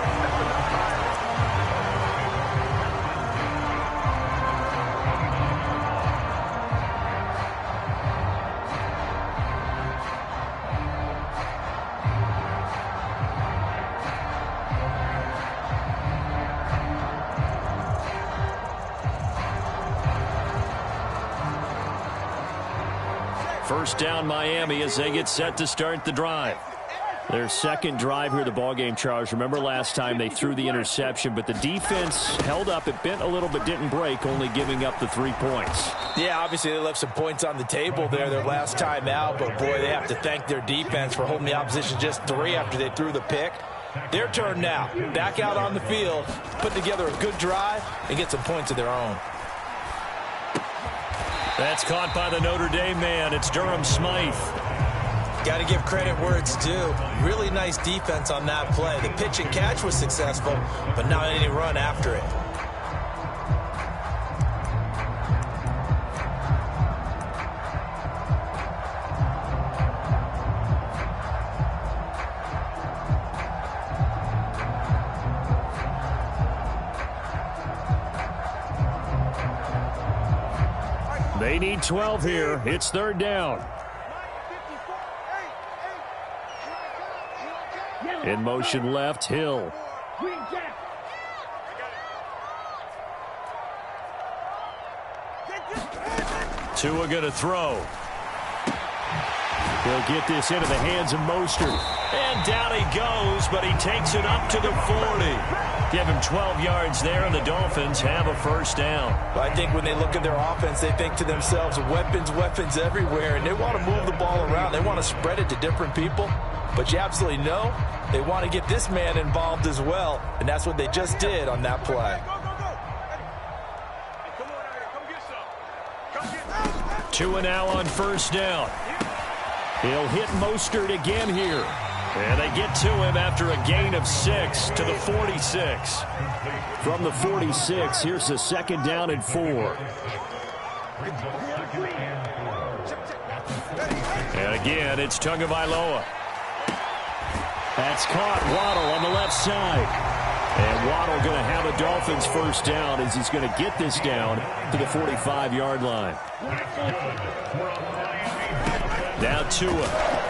First down Miami as they get set to start the drive. Their second drive here of the ballgame, Charles. Remember last time they threw the interception, but the defense held up. It bent a little but didn't break, only giving up the 3 points. Yeah, obviously they left some points on the table there their last time out, but boy, they have to thank their defense for holding the opposition just 3 after they threw the pick. Their turn now. Back out on the field, put together a good drive, and get some points of their own. That's caught by the Notre Dame man. It's Durham Smythe. Got to give credit where it's due. Really nice defense on that play. The pitch and catch was successful, but not any run after it. They need 12 here. It's third down. In motion left, Hill. Tua going to throw. He'll get this into the hands of Mostert. And down he goes, but he takes it up to the 40. Give him 12 yards there, and the Dolphins have a first down. I think when they look at their offense, they think to themselves, weapons, weapons everywhere, and they want to move the ball around. They want to spread it to different people. But you absolutely know they want to get this man involved as well, and that's what they just did on that play. Tua now on first down. He'll hit Mostert again here. And they get to him after a gain of 6 to the 46. From the 46, here's the second down and 4. And again, it's Tagovailoa. That's caught. Waddle on the left side. And Waddle going to have a Dolphins first down as he's going to get this down to the 45-yard line. Now Tua.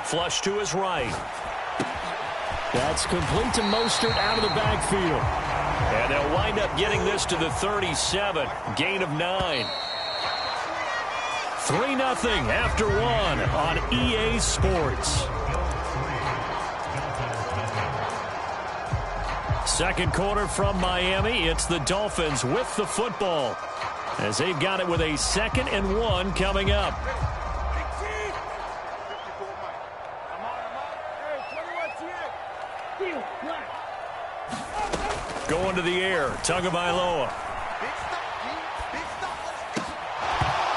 Flush to his right. That's complete to Mostert out of the backfield. And they'll wind up getting this to the 37. Gain of 9. 3-0 after 1 on EA Sports. Second quarter from Miami. It's the Dolphins with the football as they've got it with a 2nd and 1 coming up. Going to the air, Tagovailoa.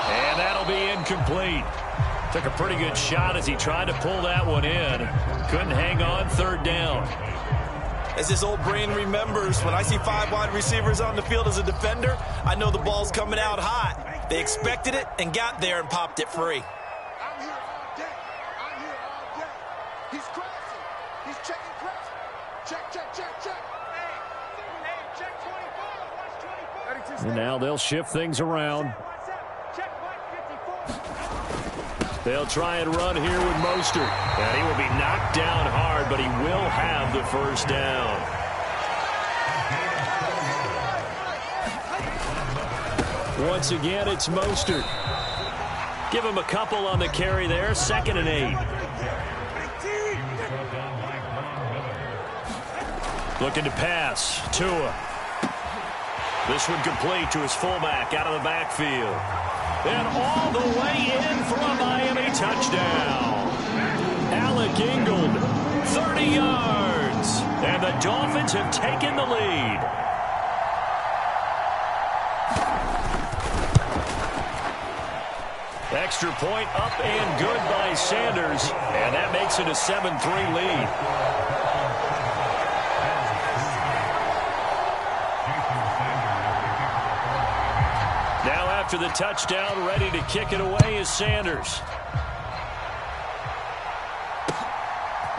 And that'll be incomplete. Took a pretty good shot as he tried to pull that one in. Couldn't hang on, third down. As his old brain remembers, when I see 5 wide receivers on the field as a defender, I know the ball's coming out hot. They expected it and got there and popped it free. I'm here all day. I'm here all day. He's crossing. He's checking cross. Check, check, check, check. Hey, check 24. Watch 24. And now they'll shift things around. Check 54. They'll try and run here with Mostert. And he will be knocked down hard, but he will have the first down. Once again, it's Mostert. Give him a couple on the carry there. 2nd and 8. Looking to pass. Tua. This one complete to his fullback out of the backfield. And all the way in for a Miami touchdown. Alec Ingold, 30 yards. And the Dolphins have taken the lead. Extra point up and good by Sanders. And that makes it a 7-3 lead. After the touchdown, ready to kick it away is Sanders.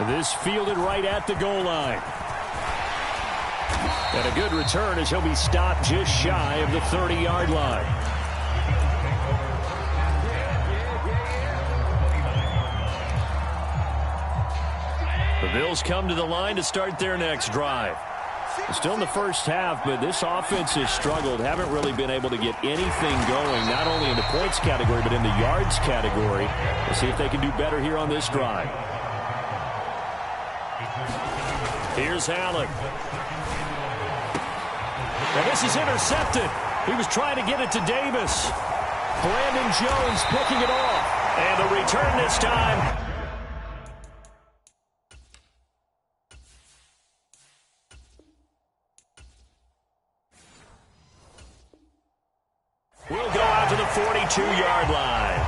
This fielded right at the goal line. And a good return as he'll be stopped just shy of the 30-yard line. The Bills come to the line to start their next drive. Still in the first half, but this offense has struggled. Haven't really been able to get anything going, not only in the points category, but in the yards category. We'll see if they can do better here on this drive. Here's Allen. And this is intercepted. He was trying to get it to Davis. Brandon Jones picking it off. And the return this time. We'll go out to the 42-yard line.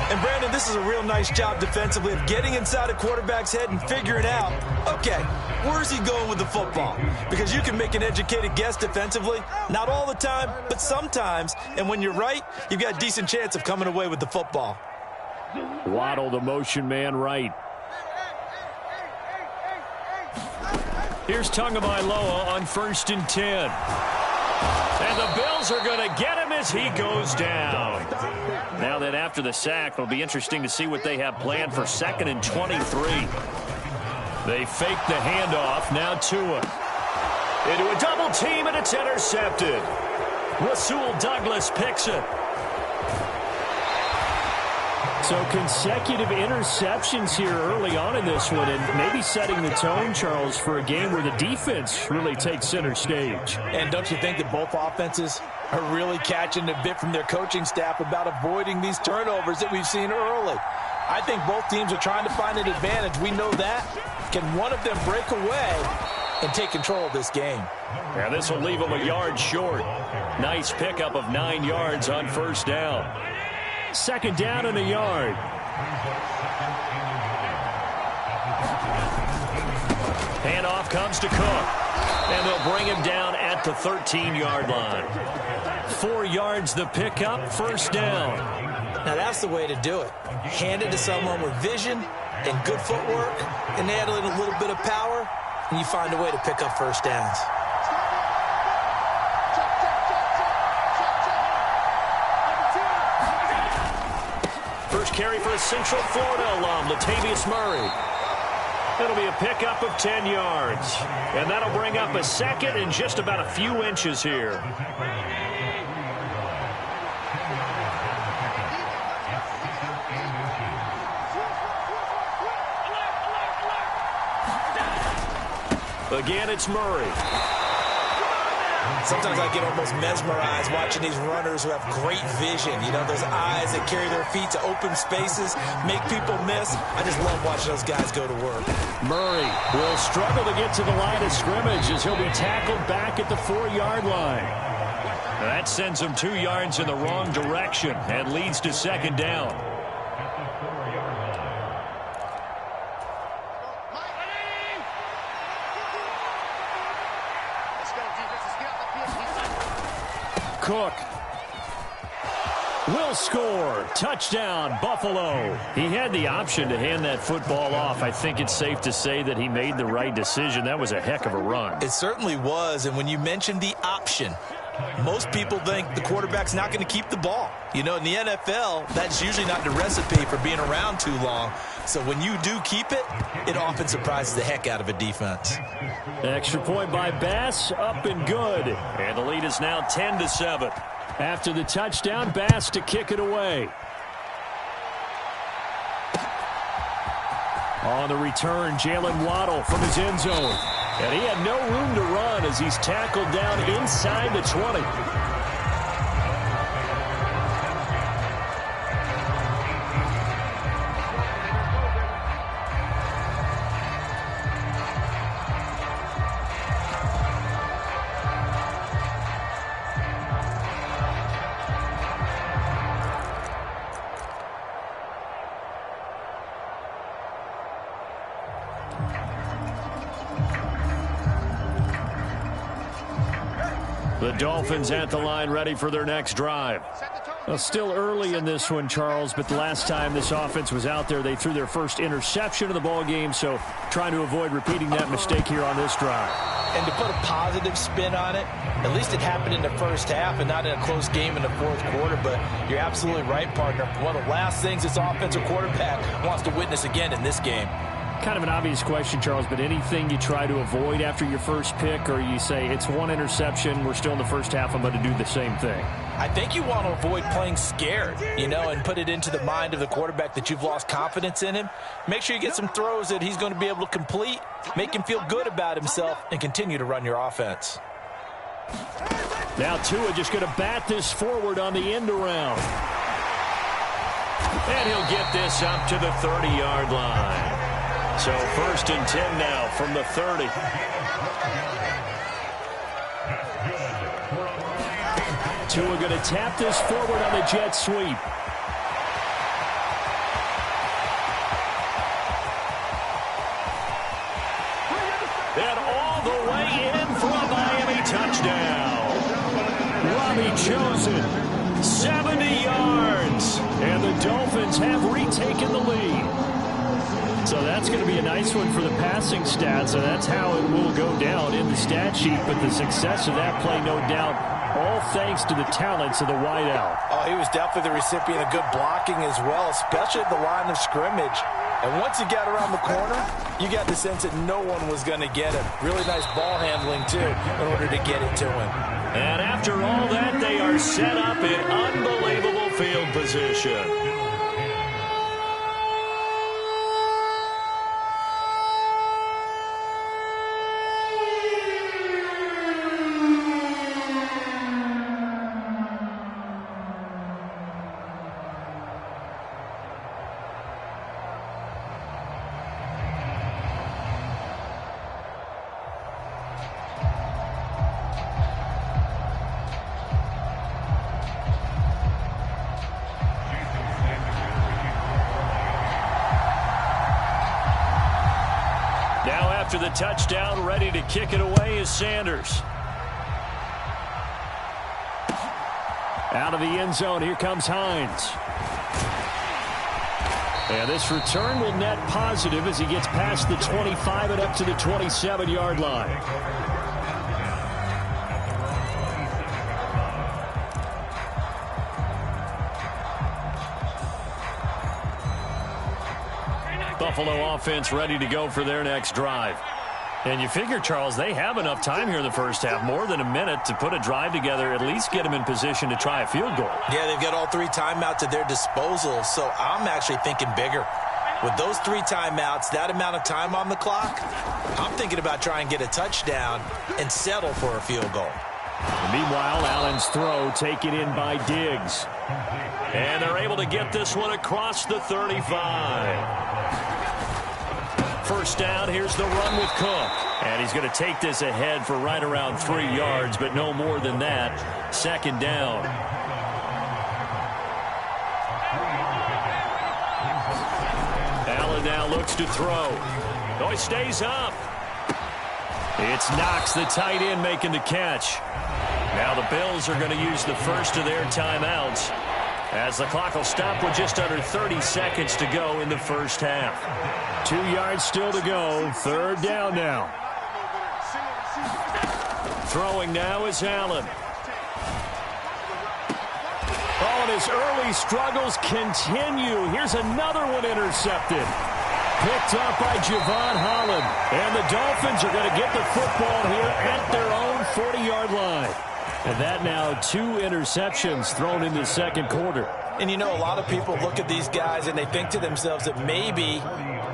And, Brandon, this is a real nice job defensively of getting inside a quarterback's head and figuring out, okay, where's he going with the football? Because you can make an educated guess defensively, not all the time, but sometimes. And when you're right, you've got a decent chance of coming away with the football. Waddle, the motion man, right. Here's Tagovailoa on 1st and 10. And the Bills are going to get him as he goes down. Now that after the sack, it'll be interesting to see what they have planned for 2nd and 23. They fake the handoff. Now Tua. Into a double team, and it's intercepted. Rasul Douglas picks it. So consecutive interceptions here early on in this one, and maybe setting the tone, Charles, for a game where the defense really takes center stage. And don't you think that both offenses are really catching a bit from their coaching staff about avoiding these turnovers that we've seen early? I think both teams are trying to find an advantage. We know that. Can one of them break away and take control of this game? Yeah, this will leave them a yard short. Nice pickup of 9 yards on 1st down. 2nd down and a yard. Handoff comes to Cook. And they'll bring him down at the 13-yard line. 4 yards the pickup, 1st down. Now that's the way to do it. Hand it to someone with vision and good footwork, and add in a little bit of power, and you find a way to pick up 1st downs. First carry for a Central Florida alum, Latavius Murray. It'll be a pickup of 10 yards. And that'll bring up a 2nd and just about a few inches here. Again, it's Murray. Sometimes I get almost mesmerized watching these runners who have great vision. You know, those eyes that carry their feet to open spaces, make people miss. I just love watching those guys go to work. Murray will struggle to get to the line of scrimmage as he'll be tackled back at the 4-yard line. That sends him 2 yards in the wrong direction and leads to 2nd down. Cook will score. Touchdown, Buffalo. He had the option to hand that football off. I think it's safe to say that he made the right decision. That was a heck of a run. It certainly was, and when you mentioned the option, most people think the quarterback's not going to keep the ball. You know, in the NFL, that's usually not the recipe for being around too long. So when you do keep it, it often surprises the heck out of a defense. Extra point by Bass, up and good. And the lead is now 10-7. After the touchdown, Bass to kick it away. On the return, Jalen Waddle from his end zone. And he had no room to run as he's tackled down inside the 20. The Dolphins at the line, ready for their next drive. Well, still early in this one, Charles, but the last time this offense was out there, they threw their first interception of the ball game, so trying to avoid repeating that mistake here on this drive. And to put a positive spin on it, at least it happened in the first half and not in a close game in the 4th quarter, but you're absolutely right, partner. One of the last things this offensive quarterback wants to witness again in this game. Kind of an obvious question, Charles, but anything you try to avoid after your first pick, or you say it's one interception, we're still in the first half, I'm going to do the same thing? I think you want to avoid playing scared, you know, and put it into the mind of the quarterback that you've lost confidence in him. Make sure you get some throws that he's going to be able to complete, make him feel good about himself, and continue to run your offense. Now Tua just going to bat this forward on the end around. And he'll get this up to the 30-yard line. So 1st and 10 now from the 30. Tua going to tap this forward on the jet sweep. all the way in for a Miami touchdown. Robbie Chosen, 70 yards. And the Dolphins have retaken the lead. So that's going to be a nice one for the passing stats, so that's how it will go down in the stat sheet. But the success of that play, no doubt, all thanks to the talents of the wideout. Oh, he was definitely the recipient of good blocking as well, especially at the line of scrimmage. And once he got around the corner, you got the sense that no one was going to get him. Really nice ball handling, too, in order to get it to him. And after all that, they are set up in unbelievable field position. After the touchdown, ready to kick it away is Sanders. Out of the end zone, here comes Hines. And this return will net positive as he gets past the 25 and up to the 27-yard line. Buffalo offense ready to go for their next drive. And you figure, Charles, they have enough time here in the first half, more than a minute, to put a drive together, at least get them in position to try a field goal. Yeah, they've got all 3 timeouts at their disposal, so I'm actually thinking bigger. With those 3 timeouts, that amount of time on the clock, I'm thinking about trying to get a touchdown and settle for a field goal. And meanwhile, Allen's throw taken in by Diggs. And they're able to get this one across the 35. First down, here's the run with Cook. And he's going to take this ahead for right around 3 yards, but no more than that. Second down. Allen now looks to throw. Oh, he stays up. It's Knox, the tight end, making the catch. Now the Bills are going to use the first of their timeouts, as the clock will stop with just under 30 seconds to go in the first half. 2 yards still to go. Third down now. Throwing now is Allen. Oh, and his early struggles continue. Here's another one intercepted. Picked up by Javon Holland. And the Dolphins are going to get the football here at their own 40-yard line. And that now 2 interceptions thrown in the second quarter. And you know, a lot of people look at these guys and they think to themselves that maybe,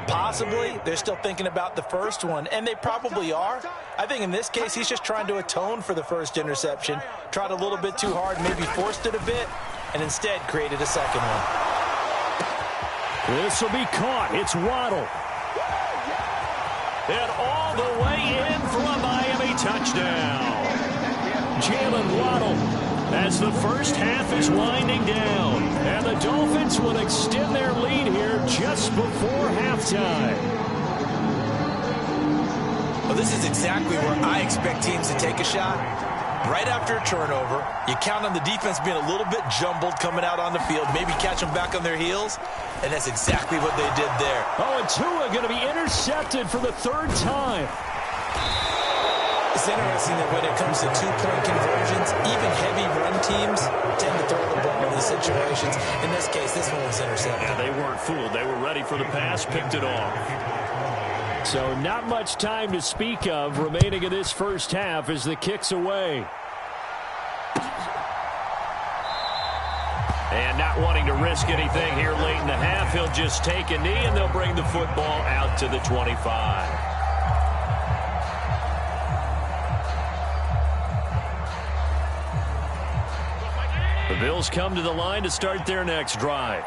possibly, they're still thinking about the first one. And they probably are. I think in this case, he's just trying to atone for the first interception. Tried a little bit too hard, maybe forced it a bit, and instead created a second one. This will be caught. It's Waddle. And all the way in for a Miami touchdown. Jalen Waddle, as the first half is winding down. And the Dolphins will extend their lead here just before halftime. Well, this is exactly where I expect teams to take a shot. Right after a turnover, you count on the defense being a little bit jumbled coming out on the field, maybe catch them back on their heels, and that's exactly what they did there. Oh, and Tua going to be intercepted for the 3rd time. It's interesting that when it comes to 2-point conversions, even heavy run teams tend to throw the ball in these situations. In this case, this one was intercepted. Yeah, they weren't fooled. They were ready for the pass, picked it off. So not much time to speak of remaining in this first half as the kick's away. And not wanting to risk anything here late in the half, he'll just take a knee and they'll bring the football out to the 25. The Bills come to the line to start their next drive.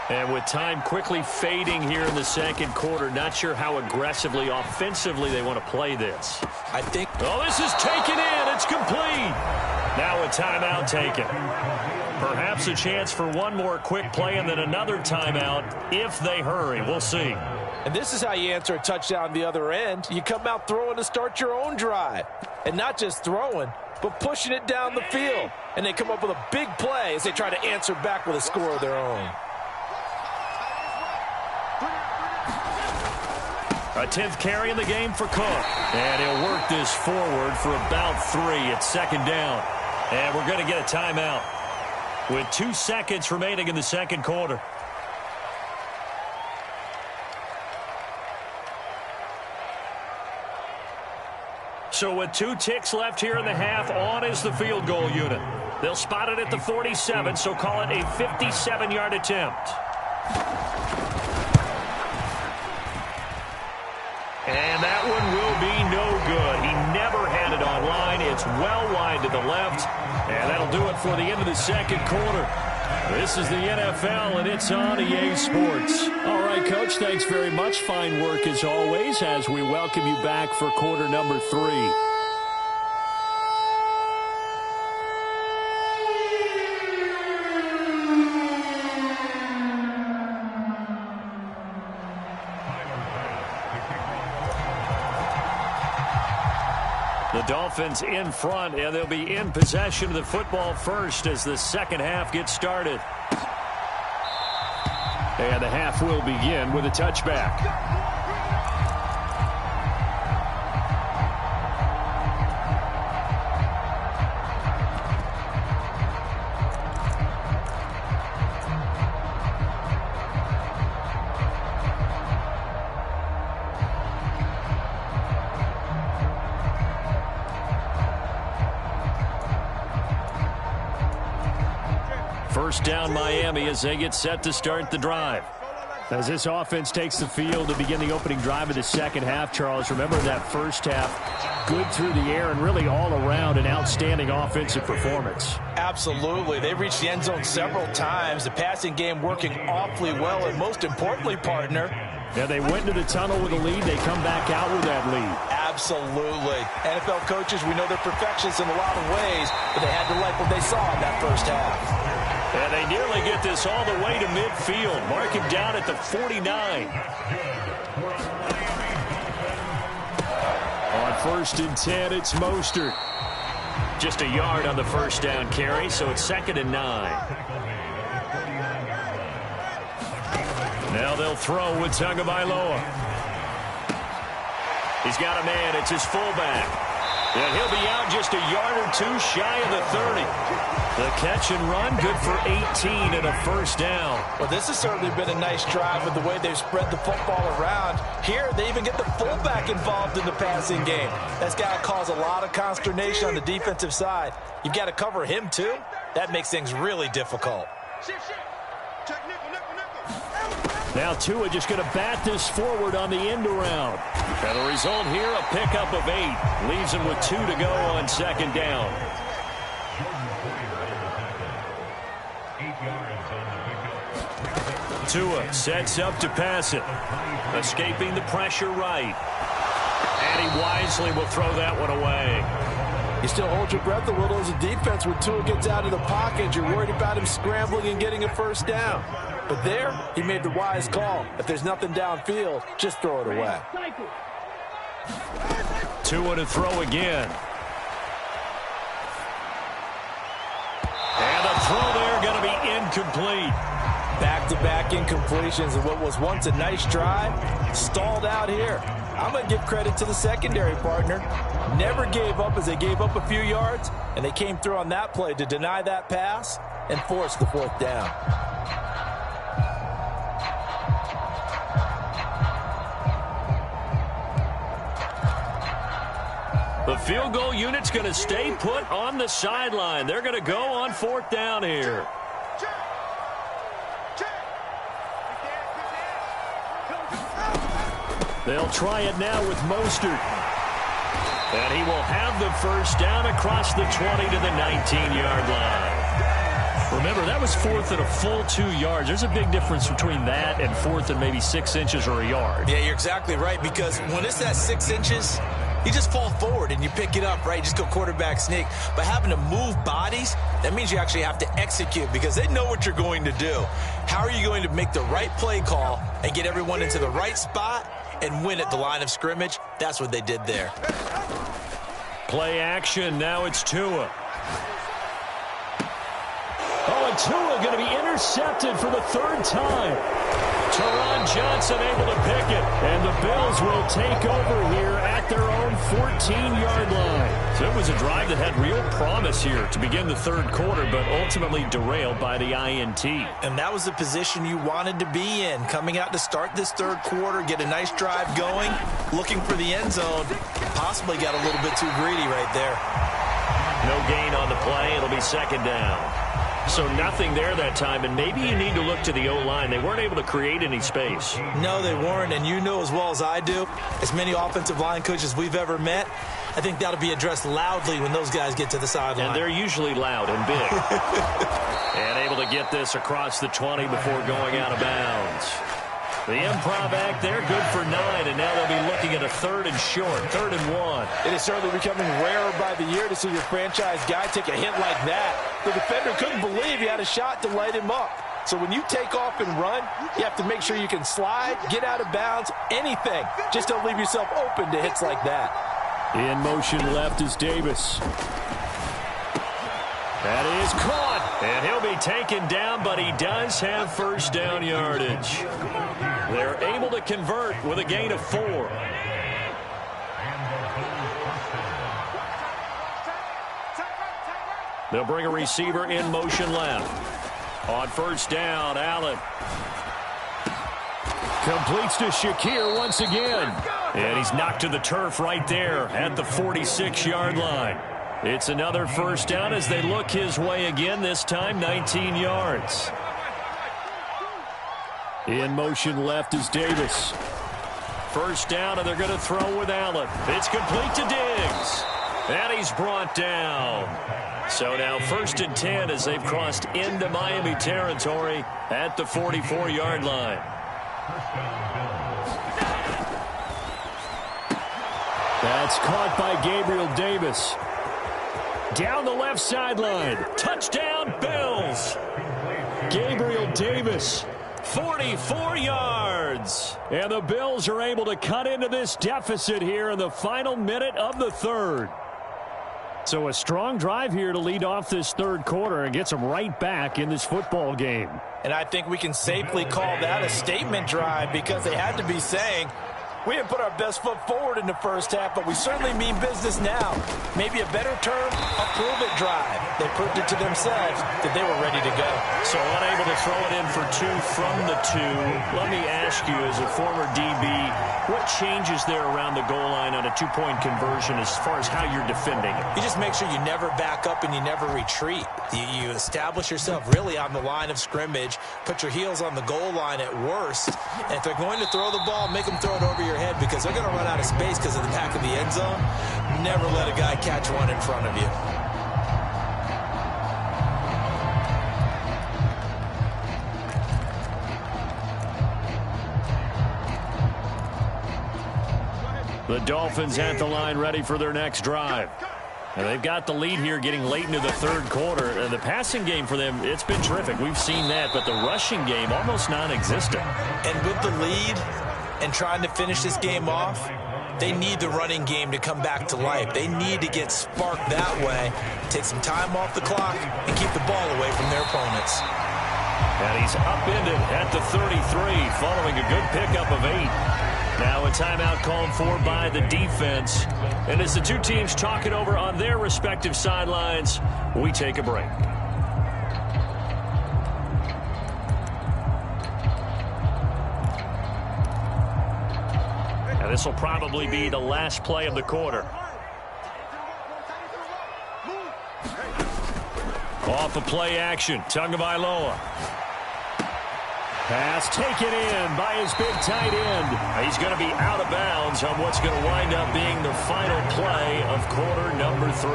And with time quickly fading here in the second quarter, not sure how aggressively, offensively they want to play this. I think... Oh, this is taken in. It's complete. Now a timeout taken. Perhaps a chance for one more quick play and then another timeout if they hurry. We'll see. And this is how you answer a touchdown the other end. You come out throwing to start your own drive. And not just throwing, but pushing it down the field. And they come up with a big play as they try to answer back with a score of their own. A 10th carry in the game for Cook. And he'll work this forward for about 3. It's second down. And we're going to get a timeout with 2 seconds remaining in the second quarter. So with 2 ticks left here in the half, on is the field goal unit. They'll spot it at the 47, so call it a 57-yard attempt. And that one will be no good. He never had it on line. It's well wide to the left. And that'll do it for the end of the second quarter. This is the NFL, and it's on EA Sports. All right, Coach, thanks very much. Fine work as always as we welcome you back for quarter number 3. The Dolphins in front, and they'll be in possession of the football first as the second half gets started. And the half will begin with a touchback. First down Miami as they get set to start the drive. As this offense takes the field to begin the opening drive of the second half, Charles, remember that first half, good through the air and really all around an outstanding offensive performance. Absolutely. They reached the end zone several times. The passing game working awfully well, and most importantly, partner, yeah, they went into the tunnel with a lead. They come back out with that lead. Absolutely. NFL coaches, we know they're perfectionists in a lot of ways, but they had to like what they saw in that first half. And they nearly get this all the way to midfield. Mark him down at the 49. On first and 10, it's Mostert. Just a yard on the first down carry, so it's 2nd and 9. Now they'll throw with Tagovailoa. He's got a man. It's his fullback. And he'll be out just a yard or 2 shy of the 30. The catch and run, good for 18 and a first down. Well, this has certainly been a nice drive with the way they've spread the football around. Here, they even get the fullback involved in the passing game. That's got to cause a lot of consternation on the defensive side. You've got to cover him, too. That makes things really difficult. Now Tua just going to bat this forward on the end around. And the result here, a pickup of 8. Leaves him with 2 to go on second down. Tua sets up to pass it. Escaping the pressure right. And he wisely will throw that one away. You still hold your breath a little as a defense when Tua gets out of the pocket. You're worried about him scrambling and getting a first down. But there, he made the wise call. If there's nothing downfield, just throw it away. Tua to throw again. And the throw there going to be incomplete. Back-to-back incompletions of what was once a nice drive, stalled out here. I'm going to give credit to the secondary partner. Never gave up as they gave up a few yards, and they came through on that play to deny that pass and force the 4th down. The field goal unit's going to stay put on the sideline. They're going to go on 4th down here. They'll try it now with Mostert. And he will have the first down across the 20 to the 19-yard line. Remember, that was 4th and a full 2 yards. There's a big difference between that and 4th and maybe 6 inches or a yard. Yeah, you're exactly right, because when it's that 6 inches, you just fall forward and you pick it up, right? Just go quarterback sneak. But having to move bodies, that means you actually have to execute because they know what you're going to do. How are you going to make the right play call and get everyone into the right spot and win at the line of scrimmage. That's what they did there. Play action. Now it's Tua. Oh, and Tua going to be intercepted for the third time. Taron Johnson able to pick it. And the Bills will take over here at their own 14-yard line. So it was a drive that had real promise here to begin the third quarter, but ultimately derailed by the INT. And that was the position you wanted to be in. Coming out to start this third quarter, get a nice drive going, looking for the end zone. Possibly got a little bit too greedy right there. No gain on the play. It'll be second down. So nothing there that time, and maybe you need to look to the O-line. They weren't able to create any space. No, they weren't, and you know as well as I do, as many offensive line coaches we've ever met, I think that'll be addressed loudly when those guys get to the sideline. And they're usually loud and big. And able to get this across the 20 before going out of bounds. The improv act there, good for 9, and now they'll be looking at a third and short, 3rd and 1. It is certainly becoming rarer by the year to see your franchise guy take a hit like that. The defender couldn't believe he had a shot to light him up. So when you take off and run, you have to make sure you can slide, get out of bounds, anything. Just don't leave yourself open to hits like that. In motion left is Davis. That is caught, and he'll be taken down, but he does have first down yardage. They're able to convert with a gain of 4. They'll bring a receiver in motion left. On first down, Allen. Completes to Shakir once again. And he's knocked to the turf right there at the 46-yard line. It's another first down as they look his way again, this time 19 yards. In motion left is Davis. First down, and they're going to throw with Allen. It's complete to Diggs. And he's brought down. So now 1st and 10 as they've crossed into Miami territory at the 44-yard line. That's caught by Gabriel Davis. Down the left sideline. Touchdown, Bills. Gabriel Davis, 44 yards. And the Bills are able to cut into this deficit here in the final minute of the third. So a strong drive here to lead off this third quarter and gets them right back in this football game. And I think we can safely call that a statement drive because they had to be saying, we didn't put our best foot forward in the first half, but we certainly mean business now. Maybe a better term, a prove-it drive. They proved it to themselves that they were ready to go. So unable to throw it in for 2 from the 2. Let me ask you, as a former DB, what changes there around the goal line on a 2-point conversion as far as how you're defending it? You just make sure you never back up and you never retreat. You establish yourself really on the line of scrimmage, put your heels on the goal line at worst, and if they're going to throw the ball, make them throw it over your head because they're going to run out of space because of the back of the end zone. Never let a guy catch one in front of you. The Dolphins at the line ready for their next drive. And they've got the lead here getting late into the third quarter. And the passing game for them, it's been terrific. We've seen that, but the rushing game almost non-existent. And with the lead and trying to finish this game off, they need the running game to come back to life. They need to get sparked that way, take some time off the clock, and keep the ball away from their opponents. And he's upended at the 33 following a good pickup of 8. Now a timeout called for by the defense. And as the two teams talk it over on their respective sidelines, we take a break. And this will probably be the last play of the quarter. Off of play action, Tagovailoa. Pass taken in by his big tight end. He's going to be out of bounds on what's going to wind up being the final play of quarter number 3.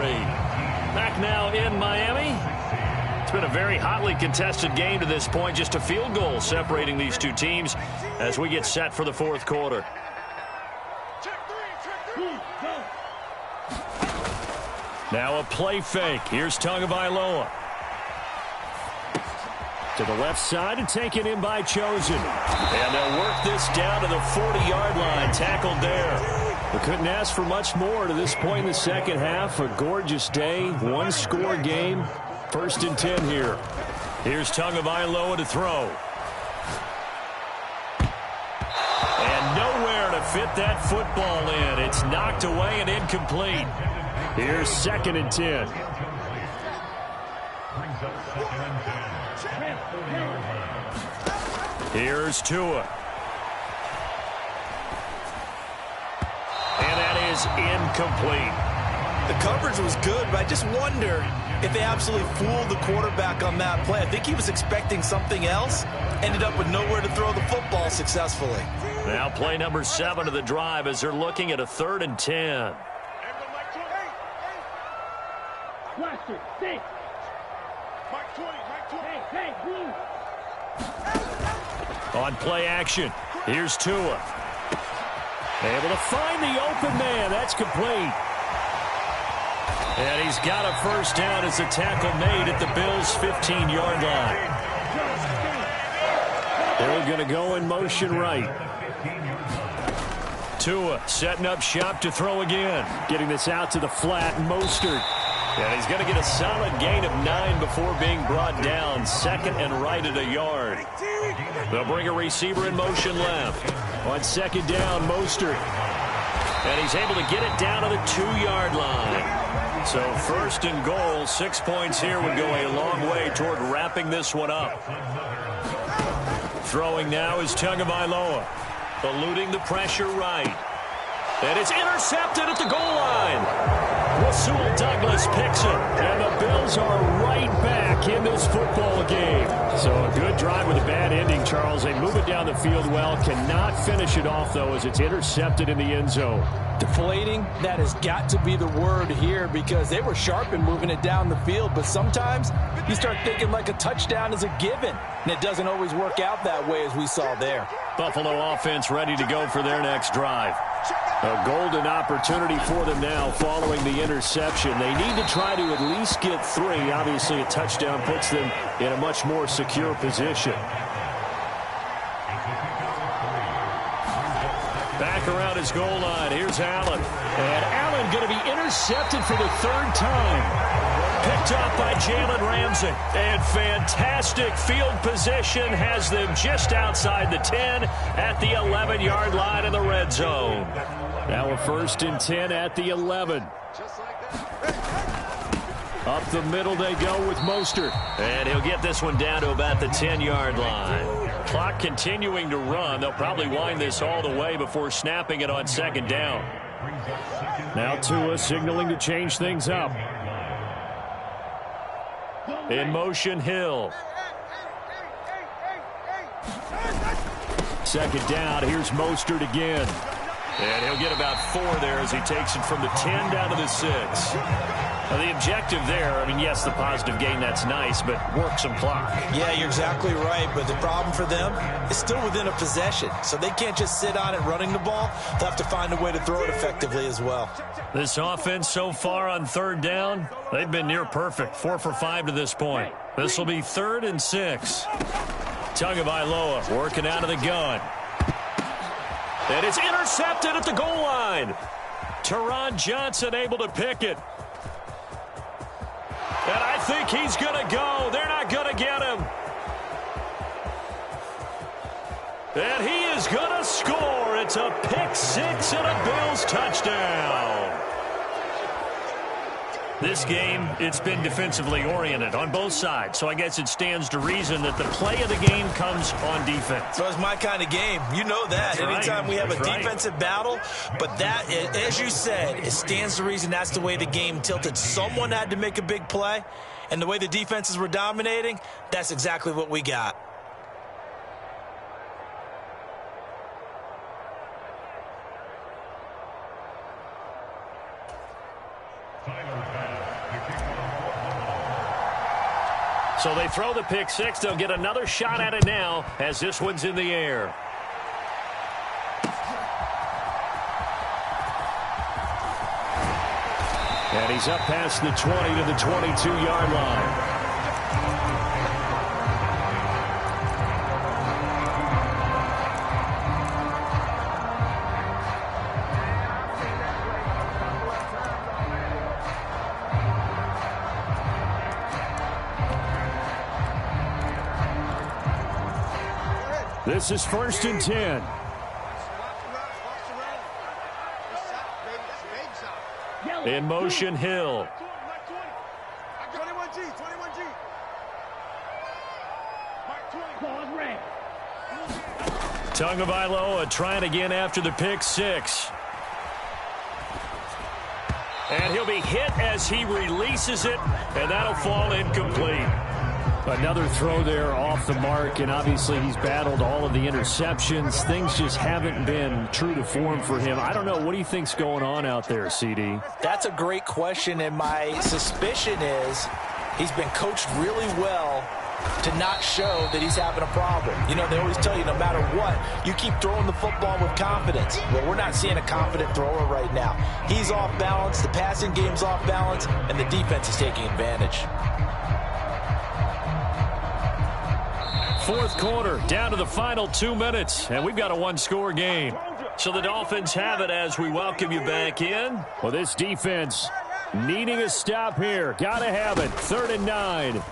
Back now in Miami. It's been a very hotly contested game to this point. Just a field goal separating these two teams as we get set for the fourth quarter. Now a play fake. Here's Tagovailoa. To the left side and taken in by Chosen. And they'll work this down to the 40-yard line. Tackled there. We couldn't ask for much more to this point in the second half. A gorgeous day, one-score game. 1st and 10 here. Here's Tagovailoa to throw. And nowhere to fit that football in. It's knocked away and incomplete. Here's 2nd and 10. Here's Tua. And that is incomplete. The coverage was good, but I just wonder if they absolutely fooled the quarterback on that play. I think he was expecting something else. Ended up with nowhere to throw the football successfully. Now play number 7 of the drive as they're looking at a 3rd and 10. On play action, here's Tua. Able to find the open man. That's complete. And he's got a 1st down as the tackle made at the Bills' 15-yard line. They're going to go in motion right. Tua setting up shop to throw again. Getting this out to the flat, Mostert. And he's going to get a solid gain of 9 before being brought down. 2nd and right at a yard. They'll bring a receiver in motion left. On 2nd down, Mostert. And he's able to get it down to the 2-yard line. So 1st and goal, 6 points here would go a long way toward wrapping this one up. Throwing now is Tagovailoa. Eluding the pressure right. And it's intercepted at the goal line. Rasul Douglas picks it. And the Bills are right back in this football game. So a good drive with a bad ending, Charles. They move it down the field well. Cannot finish it off, though, as it's intercepted in the end zone. Deflating, that has got to be the word here because they were sharp in moving it down the field. But sometimes you start thinking like a touchdown is a given. And it doesn't always work out that way as we saw there. Buffalo offense ready to go for their next drive. A golden opportunity for them now following the interception. They need to try to at least get 3. Obviously, a touchdown puts them in a much more secure position. Back around his goal line. Here's Allen. And Allen going to be intercepted for the 3rd time. Picked up by Jalen Ramsey. And fantastic field position has them just outside the 10 at the 11-yard line in the red zone. Now a 1st and 10 at the 11. Up the middle they go with Mostert. And he'll get this one down to about the 10-yard line. Clock continuing to run. They'll probably wind this all the way before snapping it on 2nd down. Now Tua signaling to change things up. In motion, Hill. 2nd down. Here's Mostert again. And he'll get about 4 there as he takes it from the 10 down to the 6. Now, the objective there, I mean, yes, the positive gain, that's nice, but work some clock. Yeah, you're exactly right, but the problem for them is still within a possession, so they can't just sit on it running the ball. They'll have to find a way to throw it effectively as well. This offense so far on 3rd down, they've been near perfect, 4 for 5 to this point. This will be 3rd and 6. Tagovailoa working out of the gun. And it's intercepted at the goal line. Teron Johnson able to pick it. And I think he's going to go. They're not going to get him. And he is going to score. It's a pick 6 and a Bills touchdown. This game, it's been defensively oriented on both sides, so I guess it stands to reason that the play of the game comes on defense. So it's my kind of game. You know that. That's anytime right. we have That's a right. defensive battle, but that, as you said, it stands to reason that's the way the game tilted. Someone had to make a big play, and the way the defenses were dominating, that's exactly what we got. So they throw the pick 6. They'll get another shot at it now as this one's in the air. And he's up past the 20 to the 22-yard line. This is 1st and 10. In motion, Hill. 21G, 21G. Tagovailoa trying again after the pick six. And he'll be hit as he releases it, and that'll fall incomplete. Another throw there off the mark, and obviously he's battled all of the interceptions. Things just haven't been true to form for him. I don't know. What do you think's going on out there, CD? That's a great question, and my suspicion is he's been coached really well to not show that he's having a problem. You know, they always tell you no matter what, you keep throwing the football with confidence. Well, we're not seeing a confident thrower right now. He's off balance, the passing game's off balance, and the defense is taking advantage. Fourth quarter, down to the final 2 minutes, and we've got a one-score game. So the Dolphins have it as we welcome you back in. Well, this defense needing a stop here. Got to have it. 3rd and 9.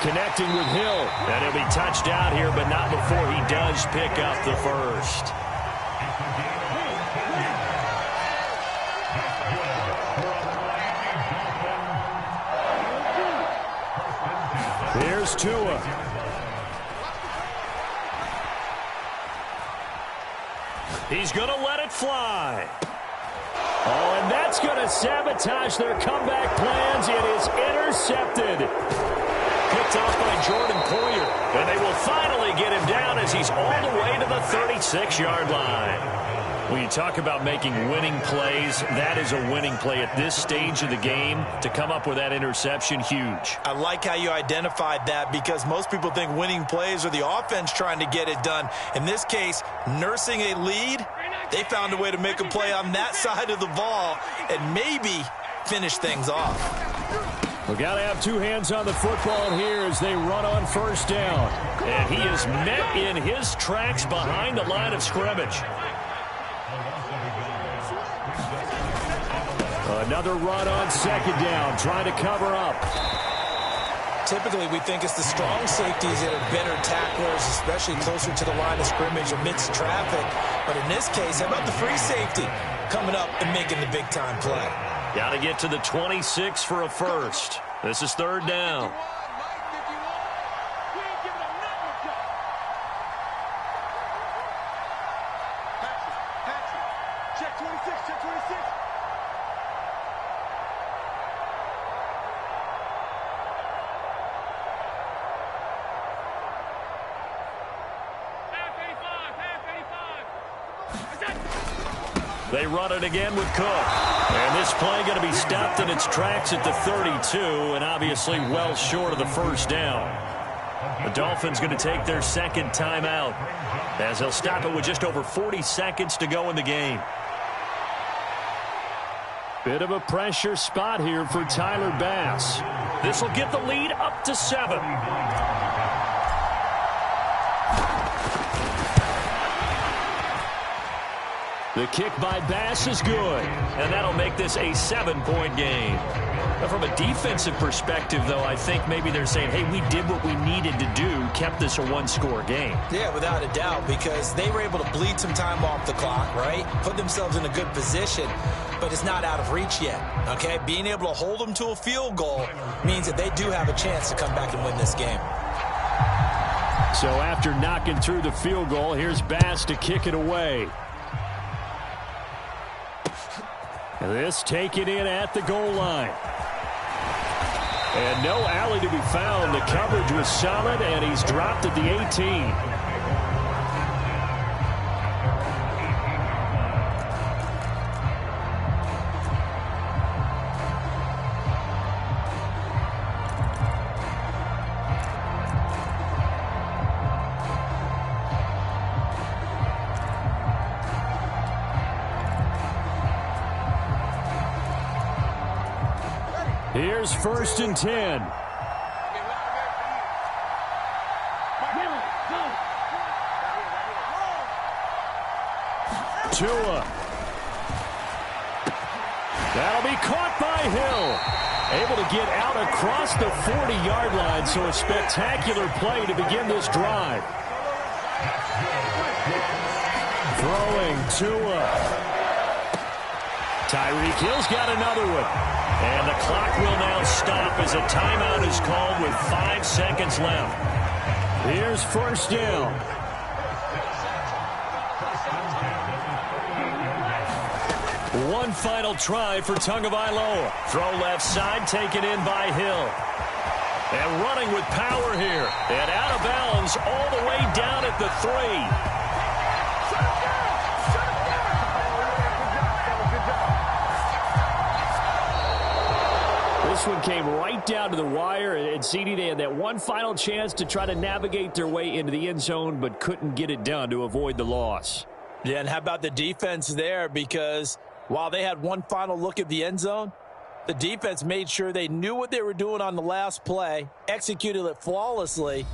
Connecting with Hill. And he'll be touched out here, but not before he does pick up the first. Here's Tua. He's going to let it fly. Oh, and that's going to sabotage their comeback plans. It is intercepted. Picked off by Jordan Poyer. And they will finally get him down as he's all the way to the 36-yard line. When you talk about making winning plays, that is a winning play at this stage of the game. To come up with that interception, huge. I like how you identified that because most people think winning plays are the offense trying to get it done. In this case, nursing a lead, they found a way to make a play on that side of the ball and maybe finish things off. We've got to have two hands on the football here as they run on first down. And he is met in his tracks behind the line of scrimmage. Another run on second down, trying to cover up. Typically, we think it's the strong safeties that are better tacklers, especially closer to the line of scrimmage amidst traffic. But in this case, how about the free safety coming up and making the big-time play? Got to get to the 26 for a first. This is 3rd down. Check 26, check 26. They run it again with Cook. And this play going to be stopped in its tracks at the 32, and obviously well short of the first down. The Dolphins going to take their second timeout as they'll stop it with just over 40 seconds to go in the game. Bit of a pressure spot here for Tyler Bass. This will get the lead up to 7. The kick by Bass is good, and that'll make this a 7-point game. But from a defensive perspective, though, I think maybe they're saying, hey, we did what we needed to do, kept this a one-score game. Yeah, without a doubt, because they were able to bleed some time off the clock, right? Put themselves in a good position, but it's not out of reach yet, okay? Being able to hold them to a field goal means that they do have a chance to come back and win this game. So after knocking through the field goal, here's Bass to kick it away. This taken in at the goal line. And no alley to be found. The coverage was solid, and he's dropped at the 18. Here's 1st and 10. Tua. That'll be caught by Hill. Able to get out across the 40-yard line, so a spectacular play to begin this drive. Throwing Tua. Tyreek Hill's got another one. And the clock will now stop as a timeout is called with 5 seconds left. Here's first down. One final try for Tagovailoa. Throw left side, taken in by Hill. And running with power here. And out of bounds all the way down at the 3. This one came right down to the wire, and CD, they had that one final chance to try to navigate their way into the end zone, but couldn't get it done to avoid the loss. Yeah, and how about the defense there? Because while they had one final look at the end zone, the defense made sure they knew what they were doing on the last play, executed it flawlessly,